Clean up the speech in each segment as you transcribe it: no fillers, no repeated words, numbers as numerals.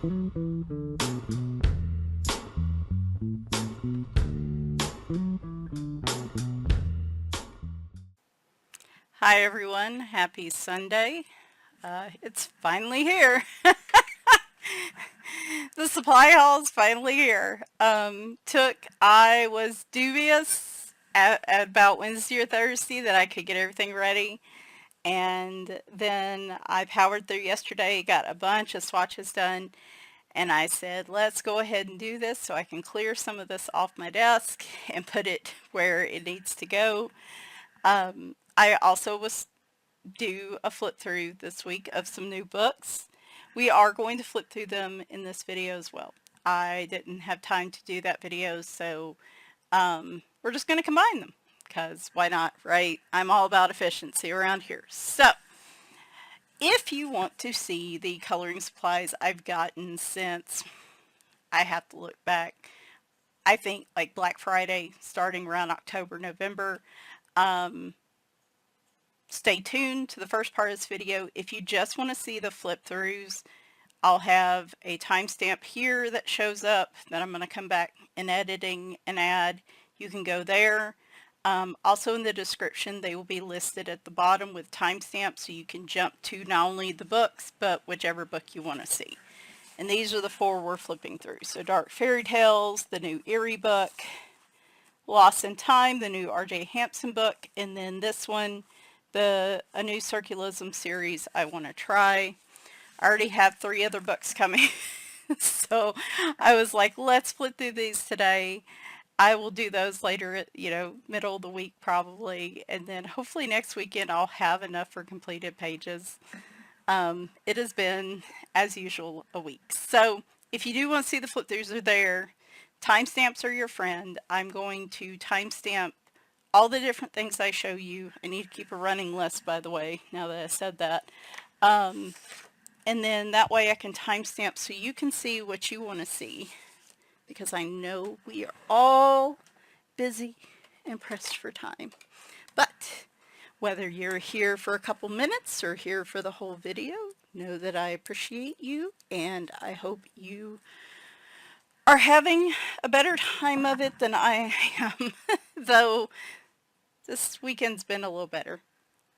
Hi everyone, happy Sunday. It's finally here. The supply haul is finally here. I was dubious at about Wednesday or Thursday that I could get everything ready. And then I powered through yesterday, got a bunch of swatches done, and I said, let's go ahead and do this so I can clear some of this off my desk and put it where it needs to go. I also was do a flip through this week of some new books. We are going to flip through them in this video as well. I didn't have time to do that video, so we're just going to combine them because why not, right? I'm all about efficiency around here. So if you want to see the coloring supplies I've gotten since, I have to look back, I think like Black Friday starting around October, November, stay tuned to the first part of this video. If you just want to see the flip throughs, I'll have a timestamp here that shows up that I'm going to come back in editing and add. You can go there. Also in the description, they will be listed at the bottom with timestamps so you can jump to not only the books, but whichever book you want to see. And these are the four we're flipping through. So Dark Fairytales, the new Eriy book, Lost in Time, the new Ajay Hampson book, and then this one, a new circulism series I want to try. I already have 3 other books coming, so I was like, let's flip through these today. I will do those later, middle of the week probably, and then hopefully next weekend I'll have enough for completed pages. It has been, as usual, a week. So if you do want to see the flip throughs are there, timestamps are your friend. I'm going to timestamp all the different things I show you. I need to keep a running list, by the way, now that I said that. And then that way I can timestamp so you can see what you want to see, because I know we are all busy and pressed for time. But whether you're here for a couple minutes or here for the whole video, know that I appreciate you, and I hope you are having a better time of it than I am, though this weekend's been a little better.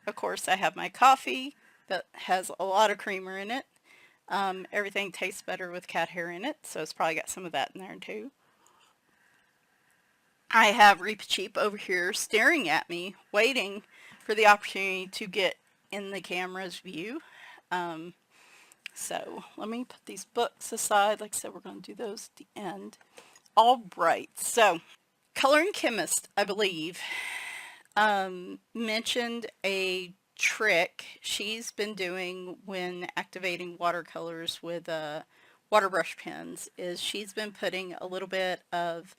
Of course, I have my coffee that has a lot of creamer in it. Everything tastes better with cat hair in it, so it's probably got some of that in there too. I have Reap Cheap over here staring at me, waiting for the opportunity to get in the camera's view. So let me put these books aside. Like I said, we're going to do those at the end. All right, so Coloring Chemist, I believe, mentioned a trick she's been doing when activating watercolors with water brush pens. Is she's been putting a little bit of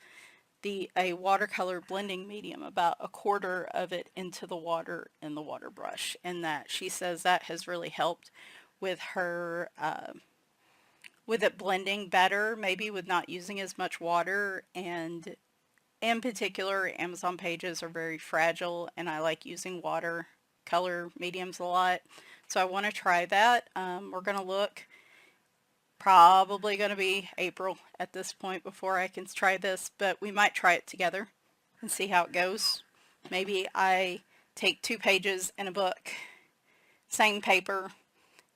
a watercolor blending medium, about 1/4 of it, into the water in the water brush, and that she says that has really helped with her with it blending better, maybe with not using as much water. And in particular, Amazon pages are very fragile, and I like using watercolor mediums a lot. So I want to try that. We're going to look, probably going to be April at this point before I can try this, but we might try it together and see how it goes. Maybe I take 2 pages in a book, same paper,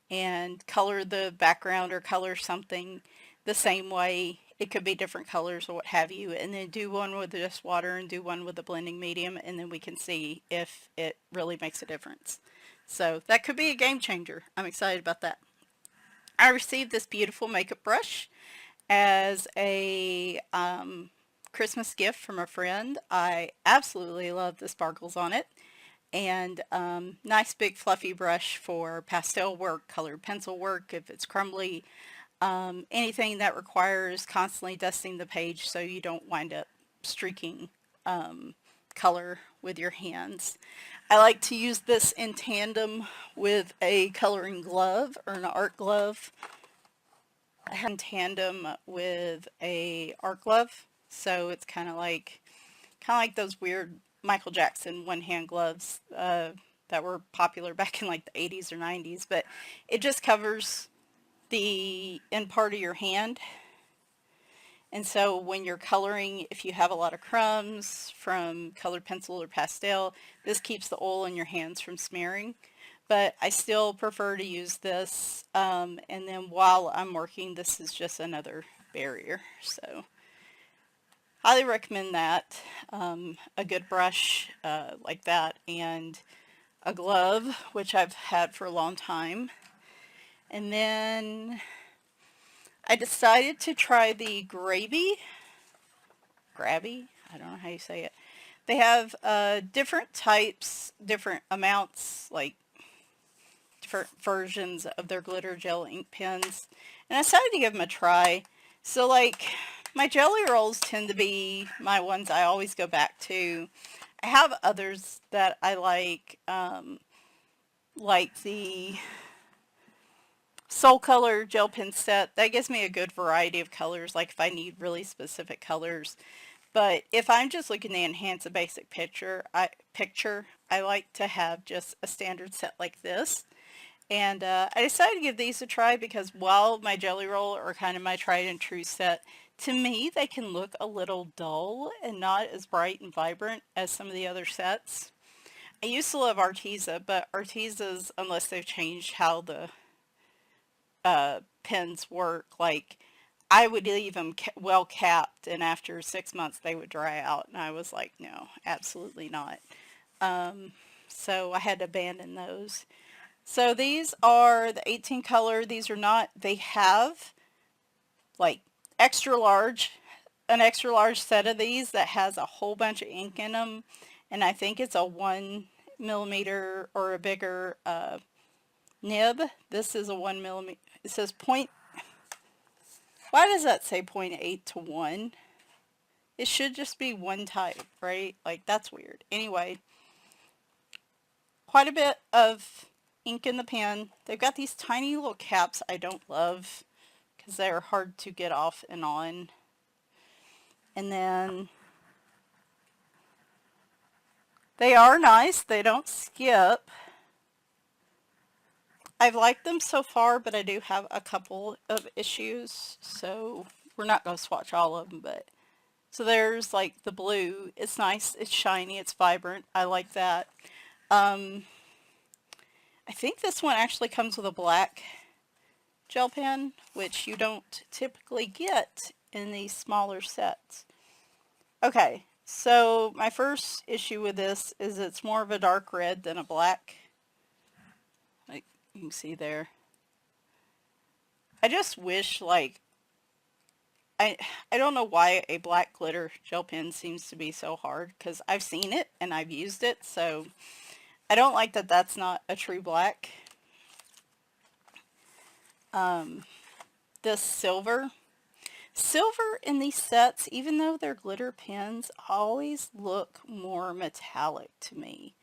and color the background or color something the same way. It could be different colors or what have you, and then do one with just water and do one with the blending medium, and then we can see if it really makes a difference. So that could be a game changer. I'm excited about that. I received this beautiful makeup brush as a Christmas gift from a friend. I absolutely love the sparkles on it. And nice big fluffy brush for pastel work, colored pencil work if it's crumbly. Anything that requires constantly dusting the page so you don't wind up streaking color with your hands. I like to use this in tandem with a coloring glove or an art glove. I have in tandem with a art glove, so it's kind of like those weird Michael Jackson one-hand gloves that were popular back in like the 80s or 90s, but it just covers the end part of your hand. And so when you're coloring, if you have a lot of crumbs from colored pencil or pastel, this keeps the oil in your hands from smearing. But I still prefer to use this, and then while I'm working, this is just another barrier. So highly recommend that. A good brush like that, and a glove, which I've had for a long time. And then I decided to try the Grabie. I don't know how you say it. They have different types, different amounts, like different versions of their glitter gel ink pens. And I decided to give them a try. So like my jelly rolls tend to be my ones I always go back to. I have others that I like the Soul Color gel pen set. That gives me a good variety of colors, like if I need really specific colors. But if I'm just looking to enhance a basic picture, I like to have just a standard set like this. And I decided to give these a try because while my jelly roll are kind of my tried and true set, to me they can look a little dull and not as bright and vibrant as some of the other sets. I used to love Arteza, but Artezas, unless they've changed how the pens work, like I would leave them well capped, and after 6 months they would dry out, and I was like, no, absolutely not. So I had to abandon those. So these are the 18 color. These are not, they have like an extra large set of these that has a whole bunch of ink in them, and I think it's a 1mm or a bigger nib. This is a 1mm. It says why does that say 0.8 to 1? It should just be one type, right? Like, that's weird. Anyway, quite a bit of ink in the pen. They've got these tiny little caps I don't love because they're hard to get off and on. And then they are nice. They don't skip. I've liked them so far, but I do have a couple of issues, so we're not going to swatch all of them. But so there's like the blue. It's nice, it's shiny, it's vibrant. I like that. I think this one actually comes with a black gel pen, which you don't typically get in these smaller sets. Okay, so my first issue with this is it's more of a dark red than a black. You can see there. I just wish, like, I don't know why a black glitter gel pen seems to be so hard, because I've seen it and I've used it, so I don't like that that's not a true black. This silver in these sets, even though they're glitter pens, always look more metallic to me.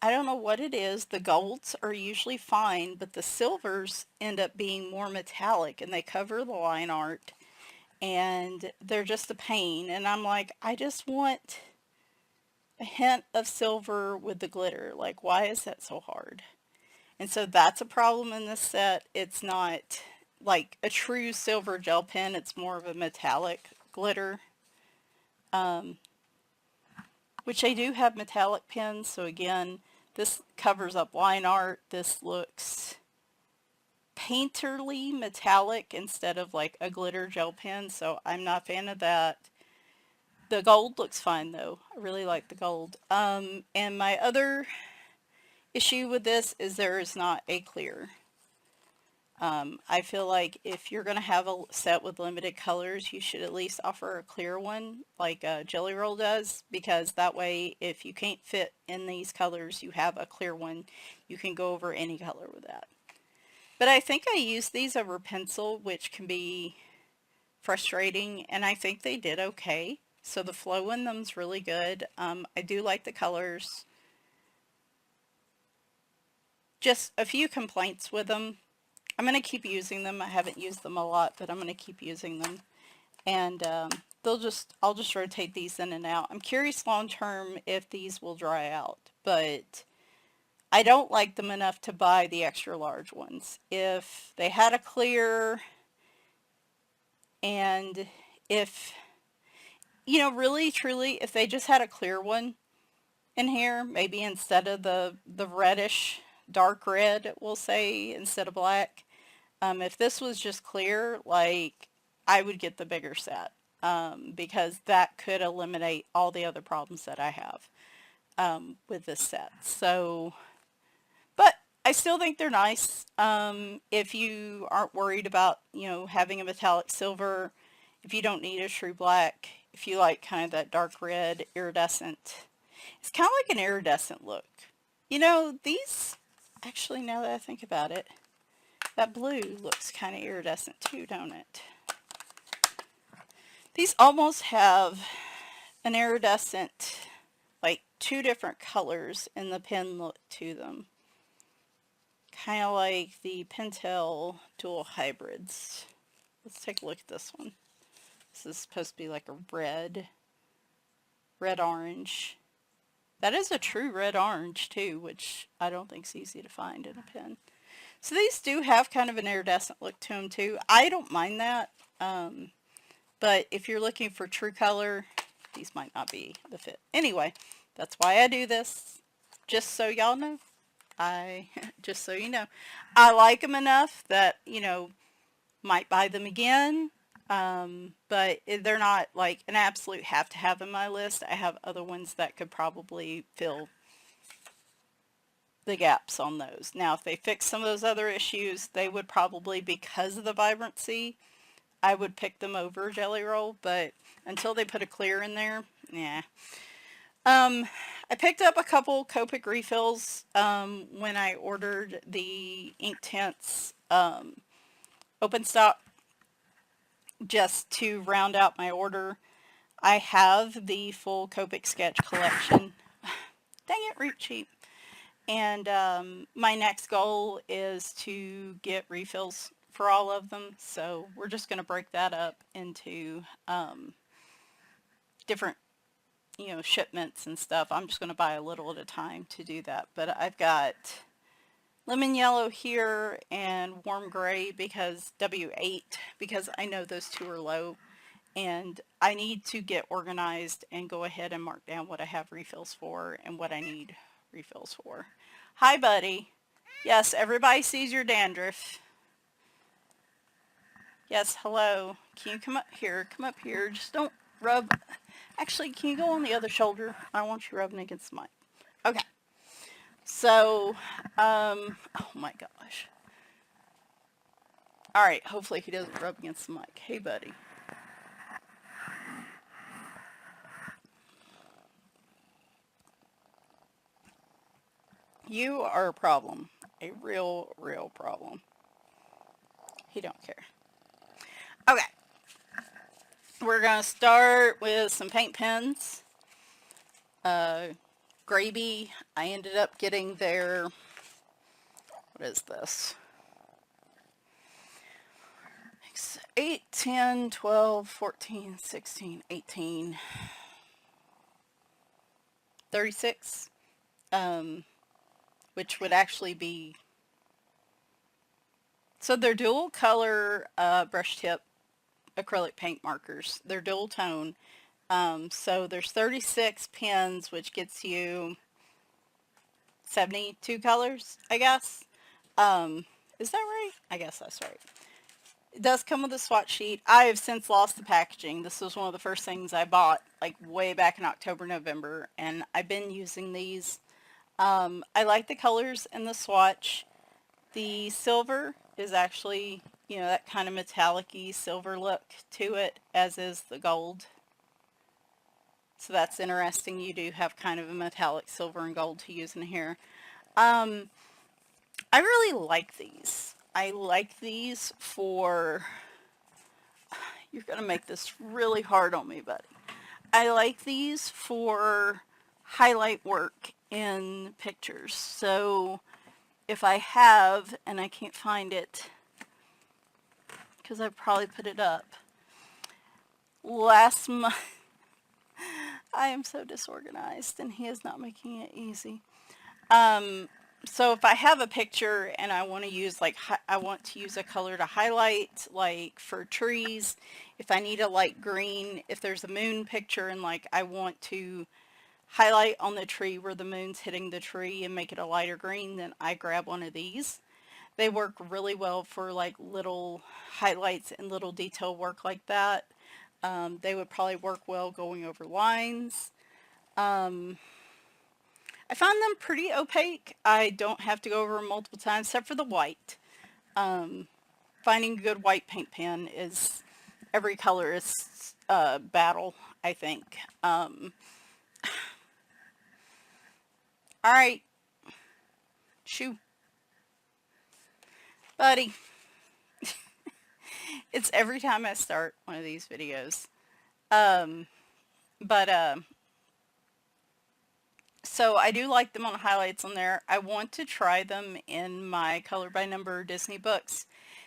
I don't know what it is. The golds are usually fine, but the silvers end up being more metallic, and they cover the line art, and they're just a pain. And I'm like, I just want a hint of silver with the glitter. Like, why is that so hard? And so that's a problem in this set. It's not like a true silver gel pen. It's more of a metallic glitter. Which they do have metallic pens, so again, this covers up line art. This looks painterly metallic instead of like a glitter gel pen, so I'm not a fan of that. The gold looks fine though. I really like the gold. And my other issue with this is there is not a clear. I feel like if you're going to have a set with limited colors, you should at least offer a clear one like Jelly Roll does, because that way if you can't fit in these colors, you have a clear one. You can go over any color with that. But I think I used these over pencil, which can be frustrating, and I think they did okay. So the flow in them's really good. I do like the colors. Just a few complaints with them. I'm going to keep using them. I haven't used them a lot, but I'm going to keep using them. And I'll just rotate these in and out. I'm curious long term if these will dry out, but I don't like them enough to buy the extra large ones. If they had a clear, and if, you know, really truly, if they just had a clear one in here, maybe instead of the reddish, dark red, we'll say, instead of black, if this was just clear, like, I would get the bigger set, because that could eliminate all the other problems that I have with this set. So, but I still think they're nice. If you aren't worried about, you know, having a metallic silver, if you don't need a true black, if you like kind of that dark red iridescent, it's kind of like an iridescent look. You know, these, actually, now that I think about it, that blue looks kind of iridescent too, don't it? These almost have an iridescent, like 2 different colors in the pen look to them. Kind of like the Pentel dual hybrids. Let's take a look at this one. This is supposed to be like a red-orange. That is a true red-orange too, which I don't think is easy to find in a pen. So these do have kind of an iridescent look to them too. I don't mind that, but if you're looking for true color, these might not be the fit. Anyway, that's why I do this, just so y'all know. Just so you know, I like them enough that, you know, might buy them again, but they're not like an absolute have to have in my list. I have other ones that could probably fill the gaps on those. Now, if they fix some of those other issues, they would probably, because of the vibrancy, I would pick them over Jelly Roll, but until they put a clear in there, yeah. I picked up a couple Copic refills when I ordered the Inktense open stock, just to round out my order. I have the full Copic sketch collection. Dang it, Root Cheap. And my next goal is to get refills for all of them. So we're just going to break that up into different, you know, shipments and stuff. I'm just going to buy a little at a time to do that. But I've got lemon yellow here and warm gray, because W8, because I know those 2 are low. And I need to get organized and go ahead and mark down what I have refills for and what I need refills for. Hi, buddy. Yes, everybody sees your dandruff. Yes, hello. Can you come up here? Come up here. Just don't rub. Actually, can you go on the other shoulder? I don't want you rubbing against the mic. Okay. So, oh my gosh. All right, hopefully he doesn't rub against the mic. Hey, buddy. You are a problem. A real, real problem. He don't care. Okay. We're going to start with some paint pens. Grabie, I ended up getting their, what is this? 8, 10, 12, 14, 16, 18, 36, which would actually be, so they're dual color brush tip acrylic paint markers. They're dual tone. So there's 36 pens, which gets you 72 colors, I guess. Is that right? I guess that's right. It does come with a swatch sheet. I have since lost the packaging. This was one of the first things I bought, like way back in October, November, and I've been using these. I like the colors in the swatch. The silver is actually, you know, that kind of metallic-y silver look to it, as is the gold. So that's interesting. You do have kind of a metallic silver and gold to use in here. I really like these. I like these for, you're going to make this really hard on me, buddy. I like these for highlight work in pictures. So if I have, and I can't find it, because I probably put it up, last month, I am so disorganized, and he is not making it easy. So if I have a picture and I want to use like, I want to use a color to highlight, like for trees, if I need a light green, if there's a moon picture and like I want to highlight on the tree where the moon's hitting the tree and make it a lighter green, then I grab one of these. They work really well for like little highlights and little detail work like that. They would probably work well going over lines. Um, I find them pretty opaque. I don't have to go over them multiple times except for the white. Um, Finding a good white paint pen is, every color is a battle, I think. All right, shoo, buddy. It's every time I start one of these videos. Um, but So I do like them on highlights on there. I want to try them in my color by number Disney books.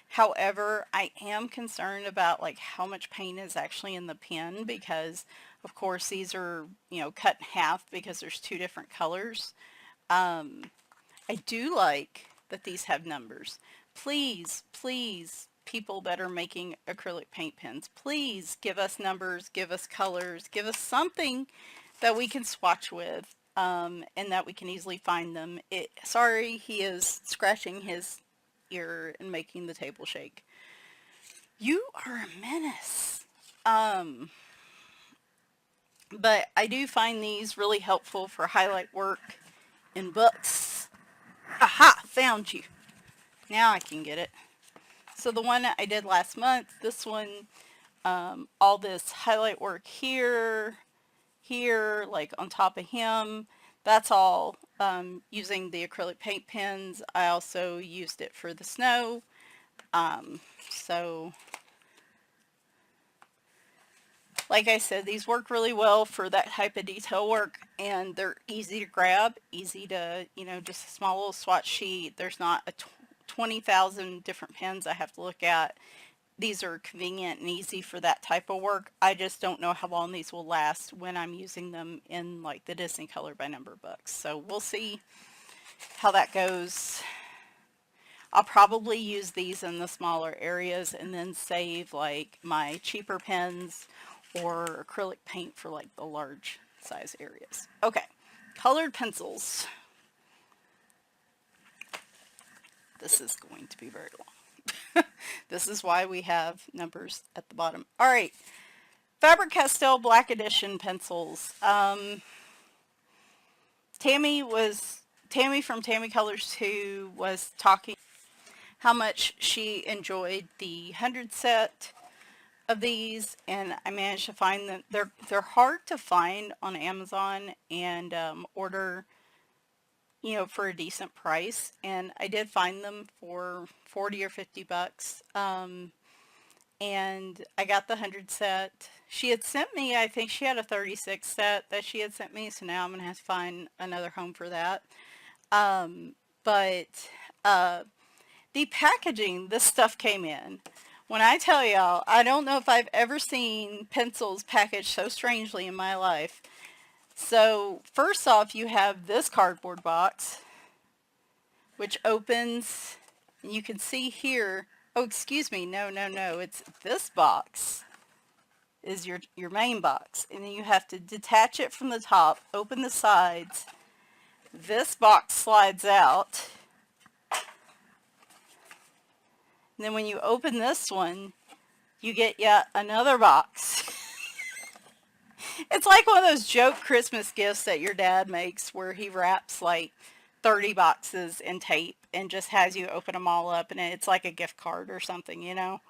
However, I am concerned about like how much paint is actually in the pen because of course these are, you know, cut in half because there's two different colors. I do like that these have numbers. Please, please, people that are making acrylic paint pens, please give us numbers, give us colors, give us something that we can swatch with, and that we can easily find them. Sorry, he is scratching his ear and making the table shake. You are a menace. But I do find these really helpful for highlight work in books. Aha! Found you. Now I can get it. So the one I did last month, this one, all this highlight work here, like on top of him, that's all using the acrylic paint pens. I also used it for the snow. So like I said, these work really well for that type of detail work, and they're easy to grab, easy to, you know, just a small little swatch sheet. There's not a 20,000 different pens I have to look at. These are convenient and easy for that type of work. I just don't know how long these will last when I'm using them in like the Disney color by number books. So we'll see how that goes. I'll probably use these in the smaller areas and then save like my cheaper pens or acrylic paint for like the large size areas. Okay, colored pencils. This is going to be very long. This is why we have numbers at the bottom. All right, Faber-Castell Black Edition pencils. Tammy from Tammy Colors 2 was talking how much she enjoyed the 100 set of these, and I managed to find them. They're hard to find on Amazon and order, you know, for a decent price, and I did find them for 40 or 50 bucks. And I got the 100 set. She had sent me, I think she had a 36 set that she had sent me, so now I'm gonna have to find another home for that. But the packaging this stuff came in, when I tell y'all, I don't know if I've ever seen pencils packaged so strangely in my life. So first off, you have this cardboard box, which opens, and you can see here, oh, excuse me, no, it's this box is your main box. And then you have to detach it from the top, open the sides. This box slides out. And then when you open this one, you get yet another box. It's like one of those joke Christmas gifts that your dad makes where he wraps like 30 boxes in tape and just has you open them all up, and it's like a gift card or something, you know.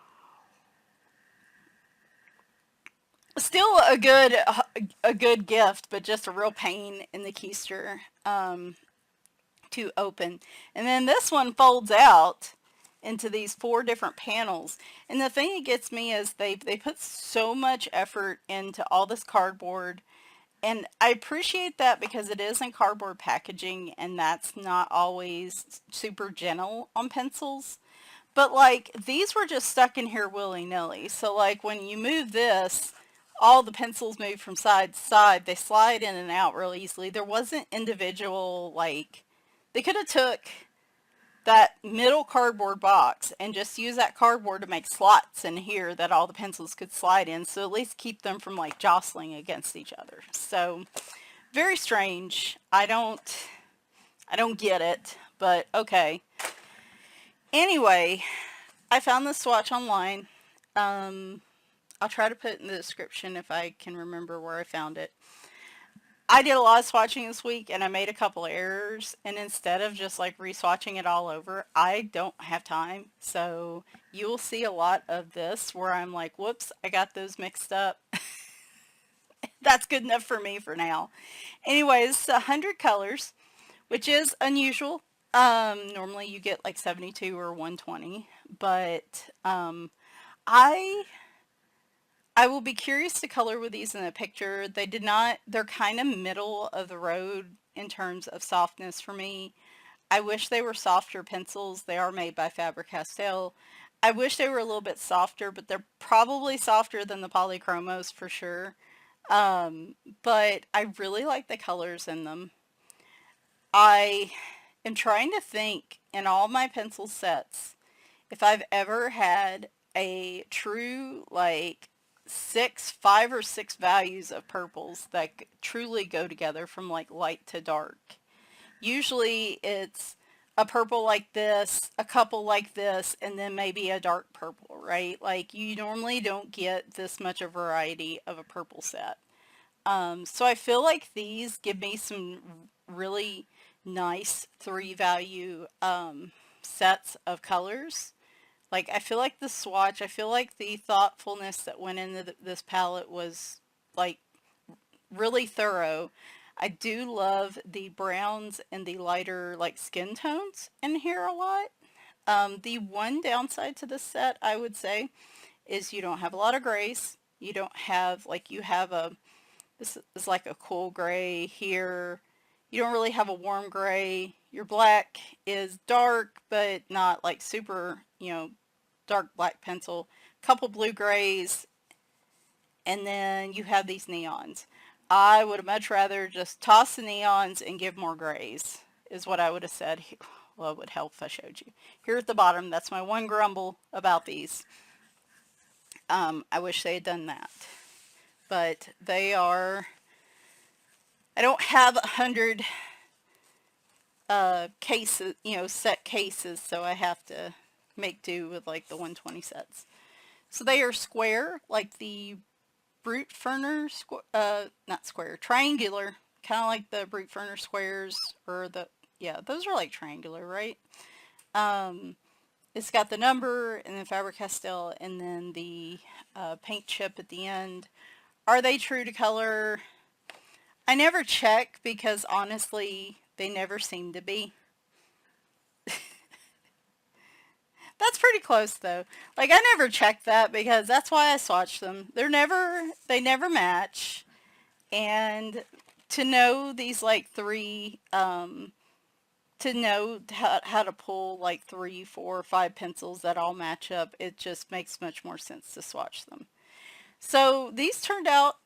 Still a good gift, but just a real pain in the keister to open. And then this one folds out into these 4 different panels. And the thing that gets me is they put so much effort into all this cardboard, and I appreciate that because it is in cardboard packaging, and that's not always super gentle on pencils. But like these were just stuck in here willy-nilly. So like when you move this, all the pencils move from side to side. They slide in and out real easily. There wasn't individual, like, They could have took that middle cardboard box and just use that cardboard to make slots in here that all the pencils could slide in, so at least keep them from like jostling against each other. So very strange. I don't get it, but okay. Anyway, I found this swatch online. I'll try to put it in the description if I can remember where I found it. I did a lot of swatching this week and I made a couple errors, and instead of just like re-swatching it all over, I don't have time. So you will see a lot of this where I'm like, whoops, I got those mixed up. That's good enough for me for now. Anyways, 100 colors, which is unusual. Normally you get like 72 or 120, but I will be curious to color with these in the picture. They're kind of middle of the road in terms of softness for me. I wish they were softer pencils. They are made by Faber-Castell. I wish they were a little bit softer, but they're probably softer than the polychromos for sure. But I really like the colors in them. I am trying to think in all my pencil sets if I've ever had a true like 5 or 6 values of purples that truly go together from like light to dark. Usually it's a purple like this, a couple like this, and then maybe a dark purple, right? Like you normally don't get this much a variety of a purple set. So I feel like these give me some really nice 3 value sets of colors. Like, I feel like the swatch, I feel like the thoughtfulness that went into this palette was, like, really thorough. I do love the browns and the lighter, like, skin tones in here a lot. The one downside to this set, I would say, is you don't have a lot of grays. You don't have, like, this is like a cool gray here. You don't really have a warm gray. Your black is dark, but not like super, dark black pencil. Couple blue grays, and then you have these neons. I would have much rather just toss the neons and give more grays, is what I would have said. Well, it would help if I showed you. Here at the bottom, that's my one grumble about these. I wish they had done that. But they are, I don't have 100 cases, set cases, so I have to make do with like the 120 sets. So they are square, like the Brute Ferner, not square, triangular, kind of like the Brute Ferner squares, or yeah, those are like triangular, right? It's got the number, and then Faber-Castell, and then the paint chip at the end. Are they true to color? I never check because honestly, they never seem to be. That's pretty close though. Like I never checked that because that's why I swatched them. They never match. And to know these like 3, to know how to pull like 3, 4, 5 pencils that all match up, it just makes much more sense to swatch them. So these turned out,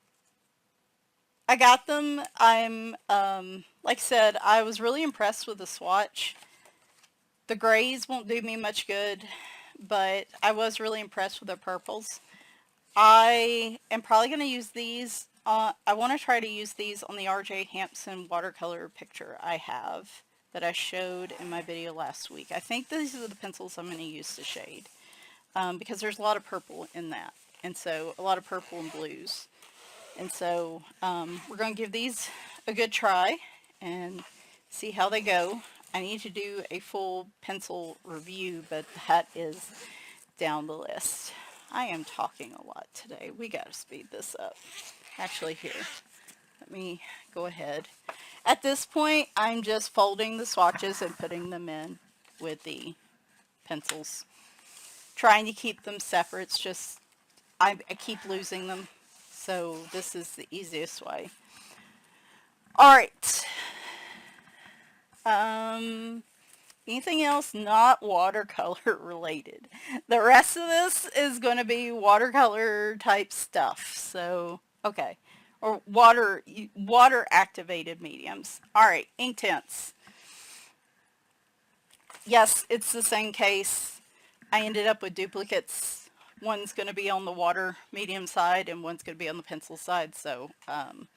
I got them. Like I said, I was really impressed with the swatch. The grays won't do me much good, but I was really impressed with the purples. I am probably going to use these. I want to try to use these on the RJ Hampson watercolor picture I have that I showed in my video last week. I think these are the pencils I'm going to use to shade because there's a lot of purple in that, and so a lot of purple and blues. And so we're going to give these a good try and see how they go. I need to do a full pencil review, but that is down the list. I am talking a lot today. We got to speed this up. Actually, here, let me go ahead. At this point, I'm just folding the swatches and putting them in with the pencils. Trying to keep them separate. It's just, I keep losing them. So this is the easiest way. Alright. Anything else not watercolor related? The rest of this is going to be watercolor type stuff. So, okay. Or water activated mediums. Alright, Inktense. yes, it's the same case. I ended up with duplicates. One's going to be on the water medium side and one's going to be on the pencil side, so I'm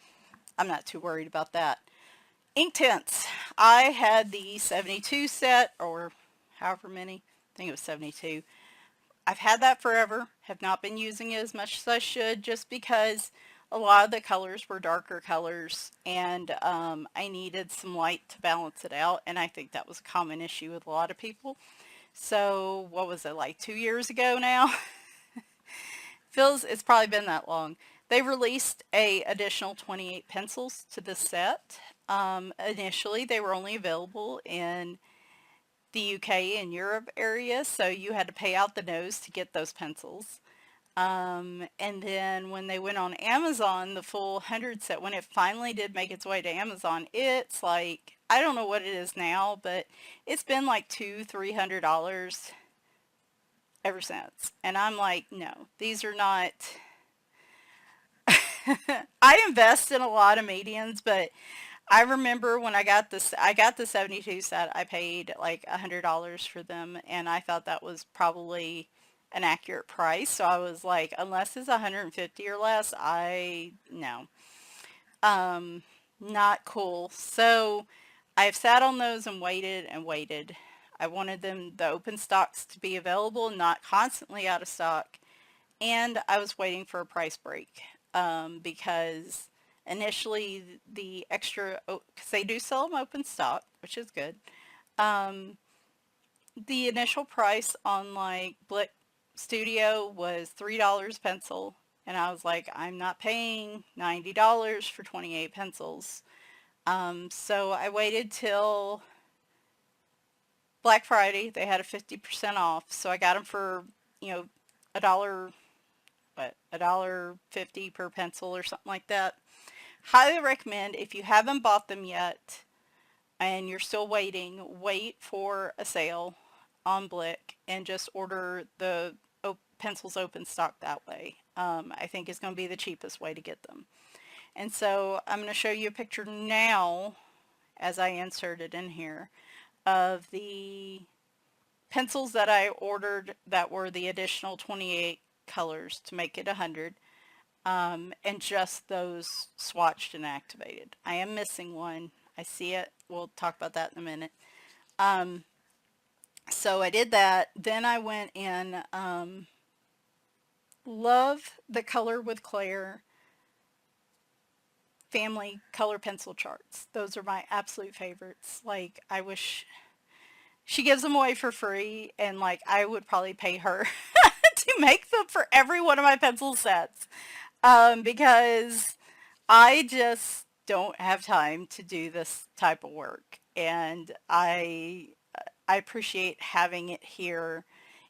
not too worried about that. Inktense. I had the 72 set, or however many. I think it was 72. I've had that forever. Have not been using it as much as I should, just because a lot of the colors were darker colors, and I needed some light to balance it out, and I think that was a common issue with a lot of people. So what was it, like 2 years ago now? Feels it's probably been that long. They released a additional 28 pencils to the set. Initially, they were only available in the UK and Europe area, so you had to pay out the nose to get those pencils. And then when they went on Amazon, the full 100 set, when it finally did make its way to Amazon, it's like, I don't know what it is now, but it's been like $200-300 ever since. And I'm like, no, these are not. I invest in a lot of mediums, but I remember when I got the 72 set, I paid like $100 for them, and I thought that was probably an accurate price. So I was like, unless it's 150 or less, no. Not cool. So I've sat on those and waited and waited. I wanted the open stocks to be available, not constantly out of stock. And I was waiting for a price break, because initially the extra, because they do sell them open stock, which is good. Um, the initial price on like Blick Studio was $3 pencil, and I was like, I'm not paying $90 for 28 pencils. So I waited till Black Friday. They had a 50% off, so I got them for, a dollar, what, $1.50 per pencil or something like that. Highly recommend, if you haven't bought them yet and you're still waiting, wait for a sale on Blick and just order the pencils open stock that way. I think it's going to be the cheapest way to get them. And so I'm going to show you a picture now, as I insert it in here, of the pencils that I ordered that were the additional 28 colors to make it 100, and just those swatched and activated. I am missing one. I see it. We'll talk about that in a minute. So I did that. Then I went in, love the Color with Claire family color pencil charts. Those are my absolute favorites. Like, I wish she gives them away for free, and like I would probably pay her to make them for every one of my pencil sets, because I just don't have time to do this type of work, and I appreciate having it here.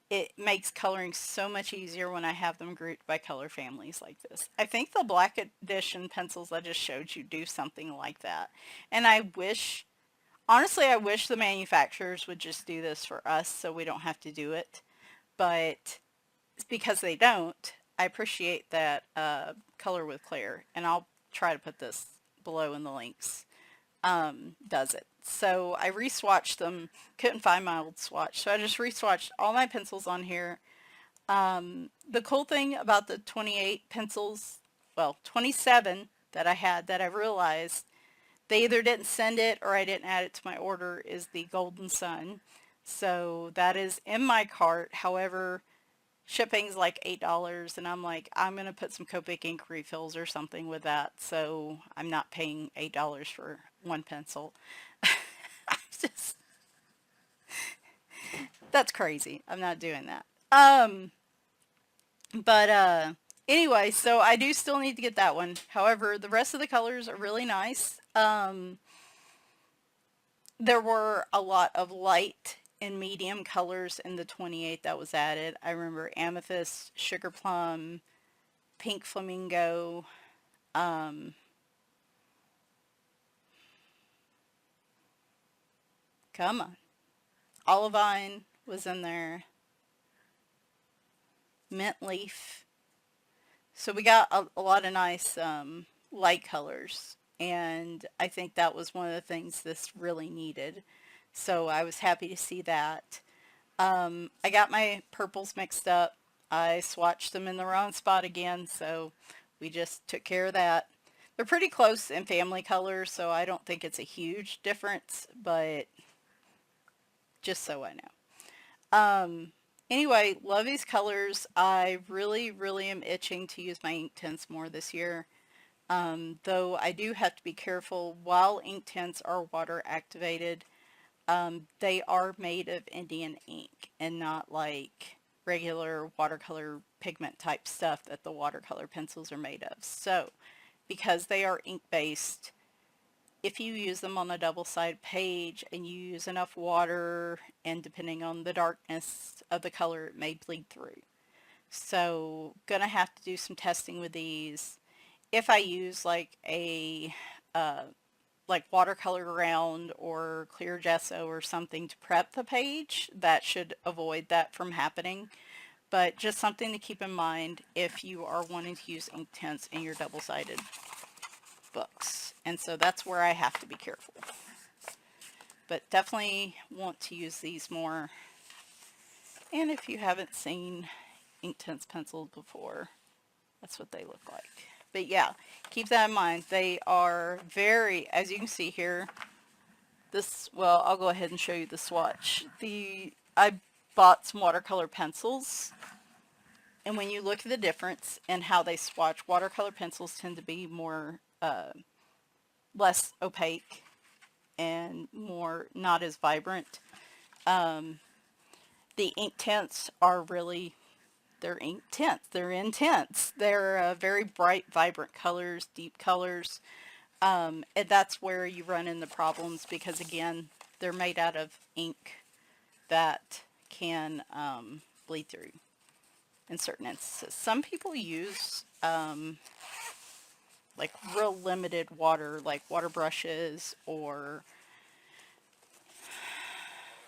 It makes coloring so much easier when I have them grouped by color families like this. I think the Black Edition pencils I just showed you do something like that. And I wish, honestly, I wish the manufacturers would just do this for us so we don't have to do it. But because they don't, I appreciate that Color with Claire. And I'll try to put this below in the links. Does it. So I re-swatched them, couldn't find my old swatch, so I just re-swatched all my pencils on here. The cool thing about the 28 pencils, well, 27 that I had that I realized they either didn't send it or I didn't add it to my order, is the Golden Sun. So that is in my cart. However, shipping's like $8, and I'm like, I'm going to put some Copic Ink Refills or something with that, so I'm not paying $8 for one pencil. Just, that's crazy. I'm not doing that. But anyway, so I do still need to get that one. However, the rest of the colors are really nice. There were a lot of light and medium colors in the 28 that was added. I remember amethyst, sugar plum, pink flamingo, come on, olivine was in there, mint leaf. So we got a lot of nice light colors, and I think that was one of the things this really needed. So I was happy to see that. I got my purples mixed up. I swatched them in the wrong spot again, so we just took care of that. They're pretty close in family colors, so I don't think it's a huge difference, but just so I know. Anyway, love these colors. I really, really am itching to use my Inktense more this year. Though I do have to be careful. While Inktense are water activated, they are made of Indian ink and not like regular watercolor pigment type stuff that the watercolor pencils are made of. So, because they are ink based, if you use them on a double-sided page and you use enough water, and depending on the darkness of the color, it may bleed through. So, gonna have to do some testing with these. If I use like a like watercolor ground or clear gesso or something to prep the page, that should avoid that from happening. But just something to keep in mind if you are wanting to use Inktense in your double-sided books. And so that's where I have to be careful. But definitely want to use these more. And if you haven't seen Inktense pencils before, that's what they look like. But yeah, keep that in mind. They are very, as you can see here, well, I'll go ahead and show you the swatch. I bought some watercolor pencils, and when you look at the difference in how they swatch, watercolor pencils tend to be more, less opaque and more not as vibrant. The Inktense are really, they're Inktense. They're intense. They're very bright, vibrant colors, deep colors. And that's where you run into problems because, again, they're made out of ink that can bleed through in certain instances. Some people use like real limited water, like water brushes or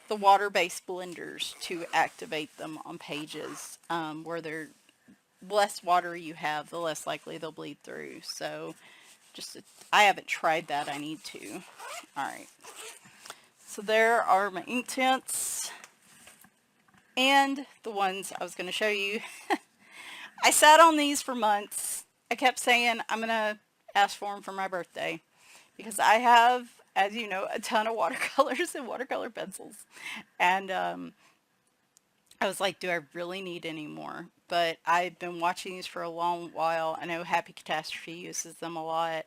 the water-based blenders to activate them on pages where they're less water you have, the less likely they'll bleed through. So I haven't tried that. I need to. Alright. So there are my Inktense and the ones I was going to show you. I sat on these for months. I kept saying I'm going to ask for them for my birthday because I have, as you know, a ton of watercolors and watercolor pencils. And I was like, do I really need any more? But I've been watching these for a long while. I know Happy Catastrophe uses them a lot.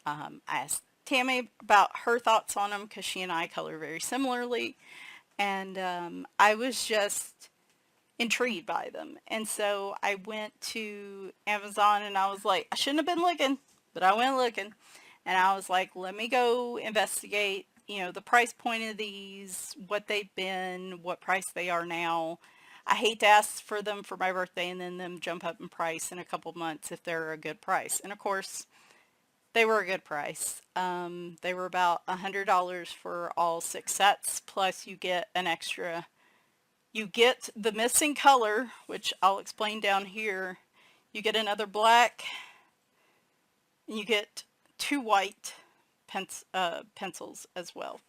I asked Tammy about her thoughts on them because she and I color very similarly. And I was just intrigued by them. And so I went to Amazon and I was like, I shouldn't have been looking, but I went looking. And I was like, let me go investigate, you know, the price point of these, what they've been, what price they are now. I hate to ask for them for my birthday and then them jump up in price in a couple months if they're a good price. And of course, they were a good price. They were about $100 for all 6 sets, plus you get an extra. You get the missing color, which I'll explain down here. You get another black, and you get 2 white pencils as well.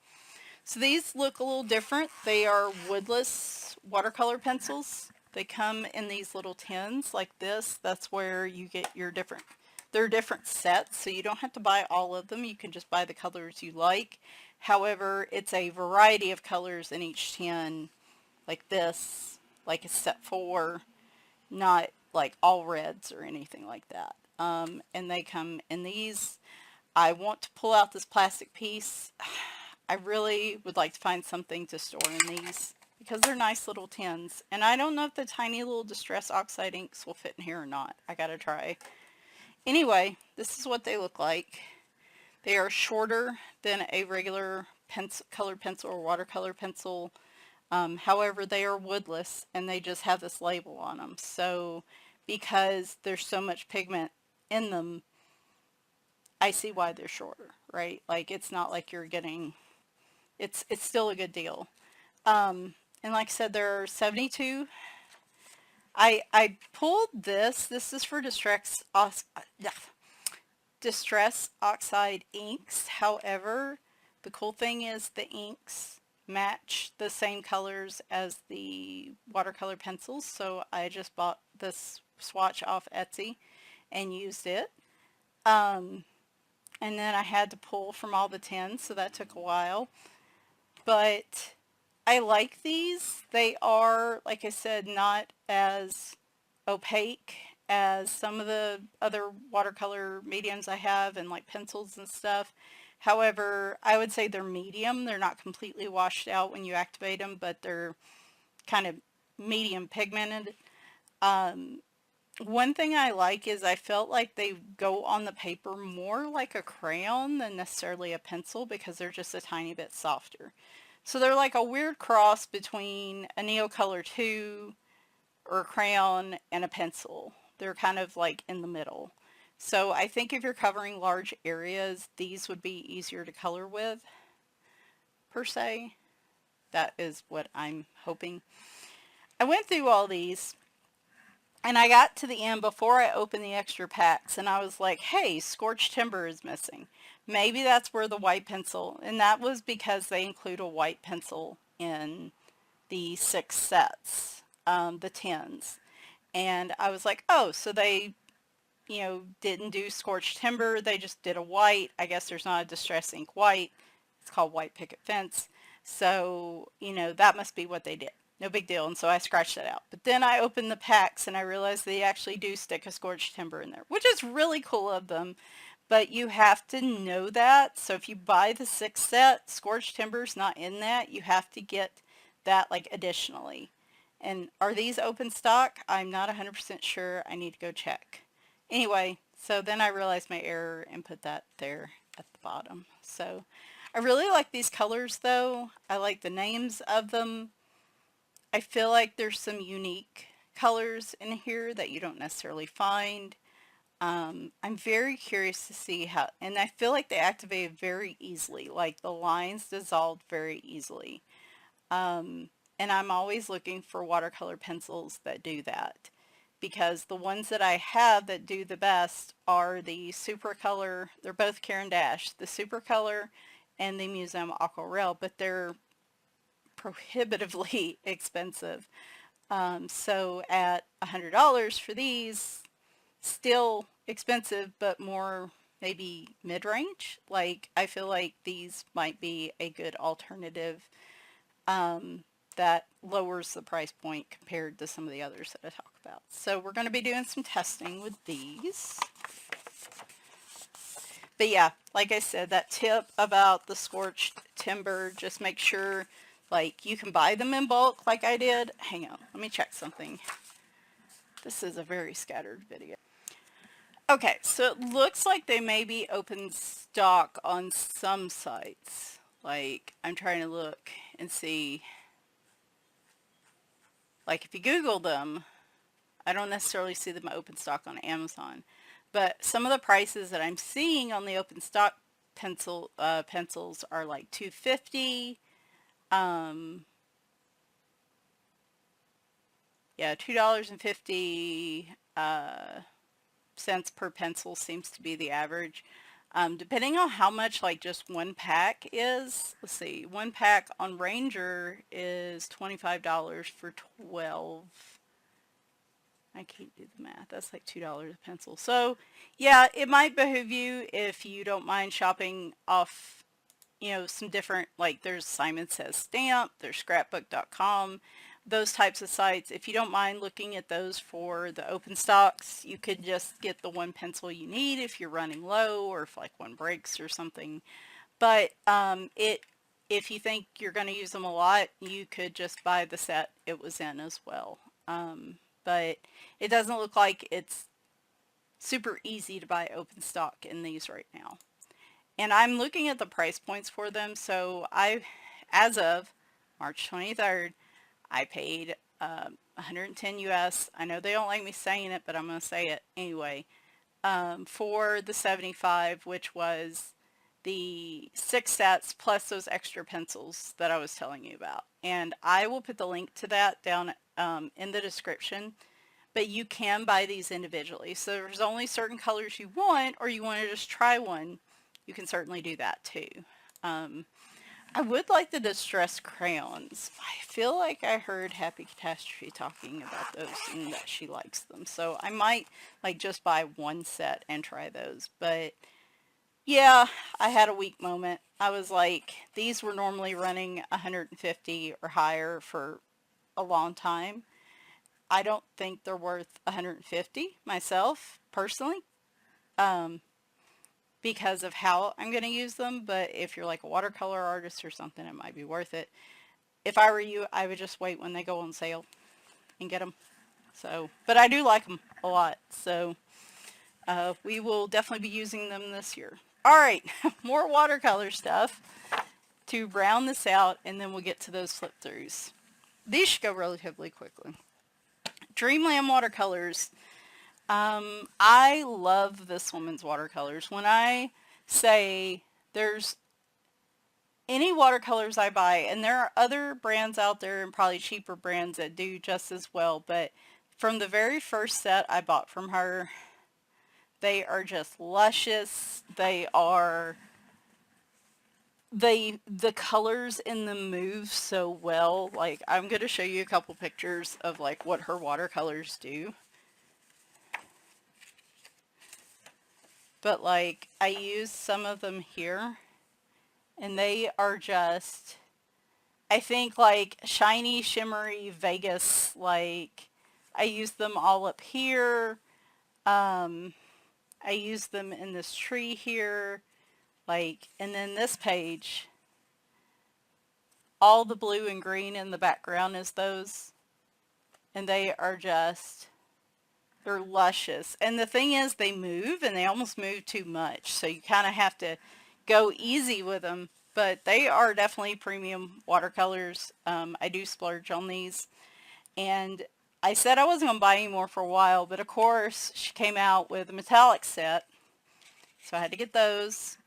So these look a little different. They are woodless watercolor pencils. They come in these little tins like this. That's where you get your different, they're different sets, so you don't have to buy all of them. You can just buy the colors you like. However, it's a variety of colors in each tin, like this, like a set 4, not like all reds or anything like that. And they come in these. I want to pull out this plastic piece. I really would like to find something to store in these because they're nice little tins. And I don't know if the tiny little Distress Oxide inks will fit in here or not. I gotta try. Anyway, this is what they look like. They are shorter than a regular colored pencil or watercolor pencil. However, they are woodless and they just have this label on them. So because there's so much pigment in them, I see why they're shorter, right? Like it's not like you're getting, it's still a good deal. And like I said, there are 72. I pulled this is for Distress Oxide inks. However, the cool thing is the inks match the same colors as the watercolor pencils, so I just bought this swatch off Etsy and used it. And then I had to pull from all the tins, so that took a while. But I like these. They are, like I said, not as opaque as some of the other watercolor mediums I have and like pencils and stuff. However, I would say they're medium. They're not completely washed out when you activate them, but they're kind of medium pigmented. One thing I like is I felt like they go on the paper more like a crayon than necessarily a pencil because they're just a tiny bit softer. So they're like a weird cross between a Neocolor 2 or a crayon and a pencil. They're kind of like in the middle. So I think if you're covering large areas, these would be easier to color with, per se. That is what I'm hoping. I went through all these, and I got to the end before I opened the extra packs, and I was like, hey, Scorched Timber is missing. Maybe that's where the white pencil, and that was because they include a white pencil in the 6 sets, the 10s. And I was like, oh, so they, didn't do Scorched Timber, they just did a white. I guess there's not a Distress Ink white. It's called White Picket Fence. So, that must be what they did. No big deal. And so I scratched that out. But then I opened the packs and I realized they actually do stick a Scorched Timber in there, which is really cool of them. But you have to know that. So if you buy the 6 set, Scorched Timber's not in that. You have to get that like additionally. And are these open stock? I'm not 100% sure. I need to go check. Anyway, so then I realized my error and put that there at the bottom. So I really like these colors though. I like the names of them. I feel like there's some unique colors in here that you don't necessarily find. I'm very curious to see how, and I feel like they activate very easily, like the lines dissolved very easily. And I'm always looking for watercolor pencils that do that, because the ones that I have that do the best are the Supracolor. They're both Caran d'Ache, the Supracolor and the Museum Aquarelle, but they're prohibitively expensive. So at $100 for these, still expensive, but more maybe mid-range. Like, I feel like these might be a good alternative that lowers the price point compared to some of the others that I talk about. So we're going to be doing some testing with these. But yeah, like I said, that tip about the Scorched Timber, just make sure, like, you can buy them in bulk like I did. Hang on, let me check something. This is a very scattered video. Okay, so it looks like they may be open stock on some sites. Like, I'm trying to look and see. Like, if you Google them, I don't necessarily see them open stock on Amazon. But some of the prices that I'm seeing on the open stock pencils are like $2.50. Yeah, $2.50 cents per pencil seems to be the average. Depending on how much like just one pack is, let's see, one pack on Ranger is $25 for 12. I can't do the math. That's like $2 a pencil. So yeah, it might behoove you if you don't mind shopping off, some different, like there's Simon Says Stamp, there's scrapbook.com, those types of sites. If you don't mind looking at those for the open stocks, you could just get the one pencil you need if you're running low or if like one breaks or something. But if you think you're going to use them a lot, you could just buy the set it was in as well. But it doesn't look like it's super easy to buy open stock in these right now. And I'm looking at the price points for them. So as of March 23rd, I paid 110 US. I know they don't like me saying it, but I'm going to say it anyway. For the 75, which was the 6 sets plus those extra pencils that I was telling you about. And I will put the link to that down in the description. But you can buy these individually. So there's only certain colors you want, or you want to just try one, you can certainly do that too. I would like the distress crayons. I feel like I heard Happy Catastrophe talking about those and that she likes them. So I might like just buy one set and try those. But yeah, I had a weak moment. I was like, these were normally running 150 or higher for a long time. I don't think they're worth 150 myself, personally, um, because of how I'm going to use them. But if you're like a watercolor artist or something, it might be worth it. If I were you, I would just wait when they go on sale and get them. So, but I do like them a lot. So we will definitely be using them this year. All right, more watercolor stuff to round this out, and then we'll get to those flip throughs. These should go relatively quickly. Dreamland Watercolors. I love this woman's watercolors. When I say there's any watercolors I buy, and there are other brands out there and probably cheaper brands that do just as well, but from the very first set I bought from her, they are just luscious. They are, the colors in them move so well. Like, I'm going to show you a couple pictures of like what her watercolors do. But like, I use some of them here, and they are just, I think, like shiny, shimmery Vegas. Like, I use them all up here. I use them in this tree here. Like, and then this page, all the blue and green in the background is those. And they are just, they're luscious. And the thing is, they move, and they almost move too much. So you kind of have to go easy with them. But they are definitely premium watercolors. I do splurge on these. And I said I wasn't going to buy any more for a while, but of course she came out with a metallic set. So I had to get those.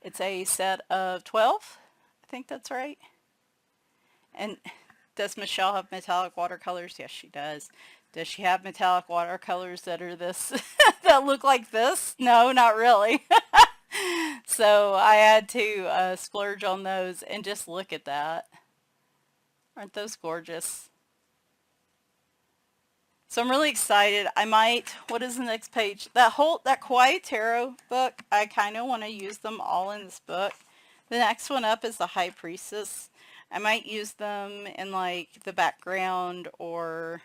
It's a set of 12. I think that's right. And does Michelle have metallic watercolors? Yes, she does. Does she have metallic watercolors that are this, that look like this? No, not really. So I had to splurge on those, and just look at that. Aren't those gorgeous? So I'm really excited. I might, what is the next page? That Quiet Tarot book, I kind of want to use them all in this book. The next one up is the High Priestess. I might use them in like the background, or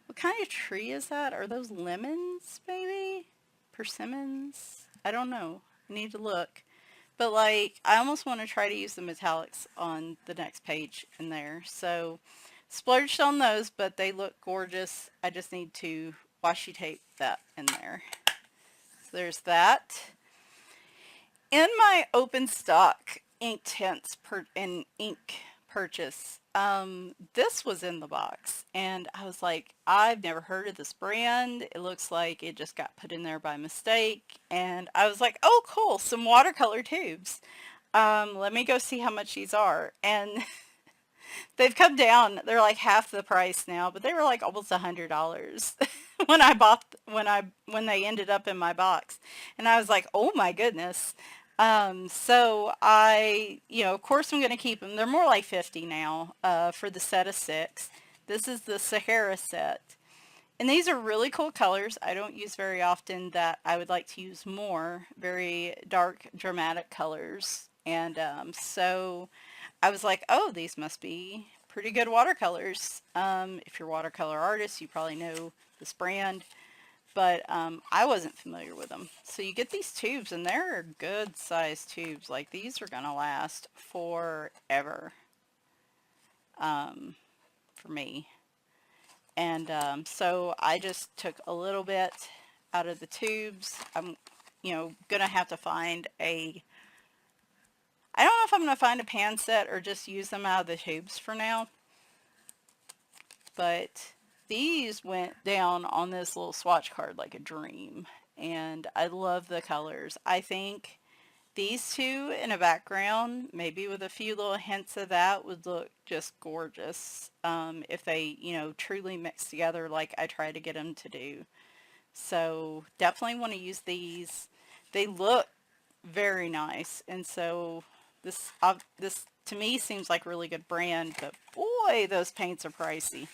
what kind of tree is that? Are those lemons, maybe? Persimmons? I don't know. I need to look. But like, I almost want to try to use the metallics on the next page in there. So splurged on those, but they look gorgeous. I just need to washi tape that in there. So there's that. In my open stock Inktense and ink purchase, this was in the box, and I was like, I've never heard of this brand. It looks like it just got put in there by mistake, and I was like, oh cool, some watercolor tubes. Let me go see how much these are. And they've come down. They're like half the price now, but they were like almost $100 when I bought, when they ended up in my box. And I was like, oh my goodness. So I, of course I'm going to keep them. They're more like 50 now, for the set of 6. This is the Sahara set. And these are really cool colors I don't use very often that I would like to use more. Very dark, dramatic colors. And so I was like, oh, these must be pretty good watercolors. If you're a watercolor artist, you probably know this brand. But I wasn't familiar with them. So you get these tubes, and they're good sized tubes. Like, these are going to last forever, for me. And so I just took a little bit out of the tubes. I'm, going to have to find I don't know if I'm going to find a pan set or just use them out of the tubes for now. But these went down on this little swatch card like a dream. And I love the colors. I think these two in a background, maybe with a few little hints of that, would look just gorgeous. If they, truly mix together like I try to get them to do. So definitely want to use these. They look very nice. And so this to me seems like a really good brand, but boy, those paints are pricey.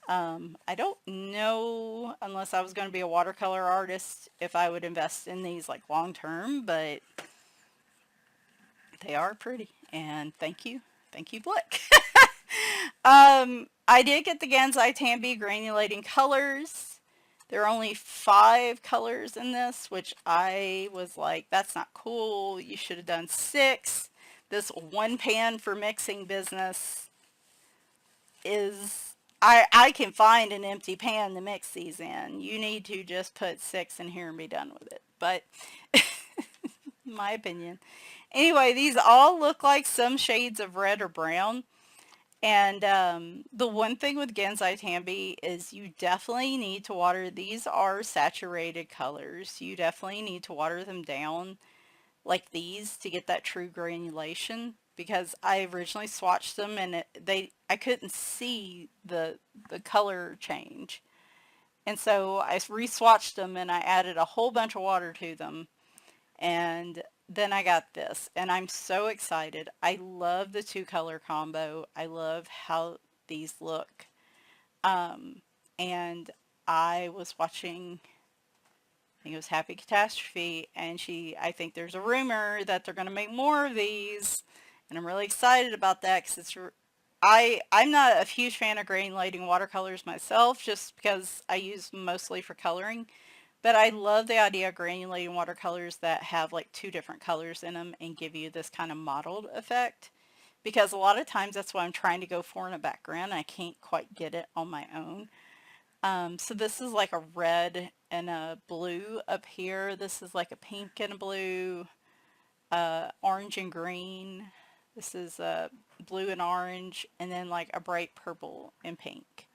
I don't know, unless I was going to be a watercolor artist, if I would invest in these like long term, but they are pretty, and thank you Blick. I did get the Gansai Tambi granulating colors. There are only 5 colors in this, which I was like, that's not cool. You should have done 6. This one pan for mixing business is, I can find an empty pan to mix these in. You need to just put 6 in here and be done with it. But my opinion. Anyway, these all look like some shades of red or brown. And the one thing with Gansai Tambi is you definitely need to water. These are saturated colors. You definitely need to water them down like these to get that true granulation, because I originally swatched them and I couldn't see the color change. And so I re-swatched them and I added a whole bunch of water to them. And then I got this, and I'm so excited. I love the 2-color combo. I love how these look. And I was watching, I think it was Happy Catastrophe, and I think there's a rumor that they're going to make more of these, and I'm really excited about that, because I'm not a huge fan of granulating watercolors myself, just because I use them mostly for coloring. But I love the idea of granulating watercolors that have like 2 different colors in them and give you this kind of mottled effect. Because a lot of times that's what I'm trying to go for in a background. And I can't quite get it on my own. So this is like a red and a blue up here. This is like a pink and a blue, orange and green. This is blue and orange, and then like a bright purple and pink.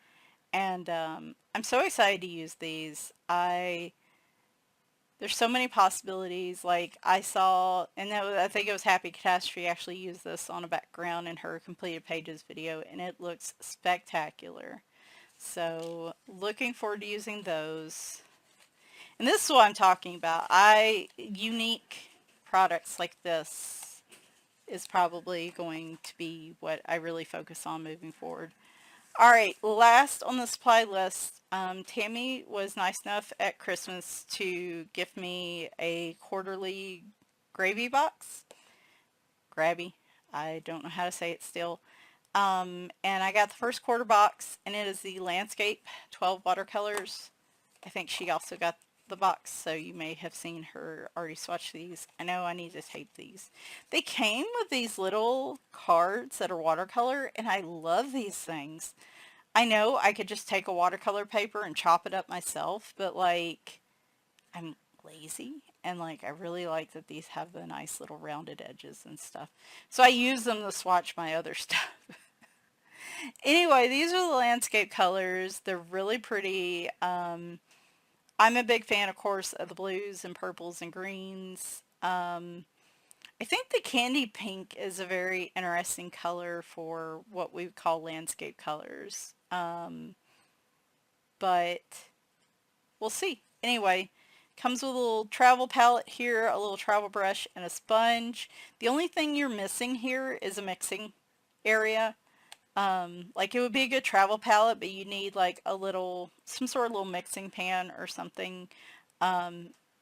And I'm so excited to use these. There's so many possibilities. Like I saw, and I think it was Happy Catastrophe actually used this on a background in her completed pages video, and it looks spectacular. So looking forward to using those. And this is what I'm talking about. Unique products like this is probably going to be what I really focus on moving forward. Alright, last on the supply list, Tammy was nice enough at Christmas to gift me a quarterly Grabie box. Grabie. I don't know how to say it still. And I got the first quarter box, and it is the Landscape 12 watercolors. I think she also got the box, so you may have seen her already swatch these. I know I need to tape these. They came with these little cards that are watercolor, and I love these things. I know I could just take a watercolor paper and chop it up myself, but like, I'm lazy, and like, I really like that these have the nice little rounded edges and stuff. So I use them to swatch my other stuff. Anyway, these are the landscape colors. They're really pretty. I'm a big fan, of course, of the blues and purples and greens. I think the candy pink is a very interesting color for what we would call landscape colors. But we'll see. Anyway, comes with a little travel palette here, a little travel brush, and a sponge. The only thing you're missing here is a mixing area. Like it would be a good travel palette, but you need like some sort of little mixing pan or something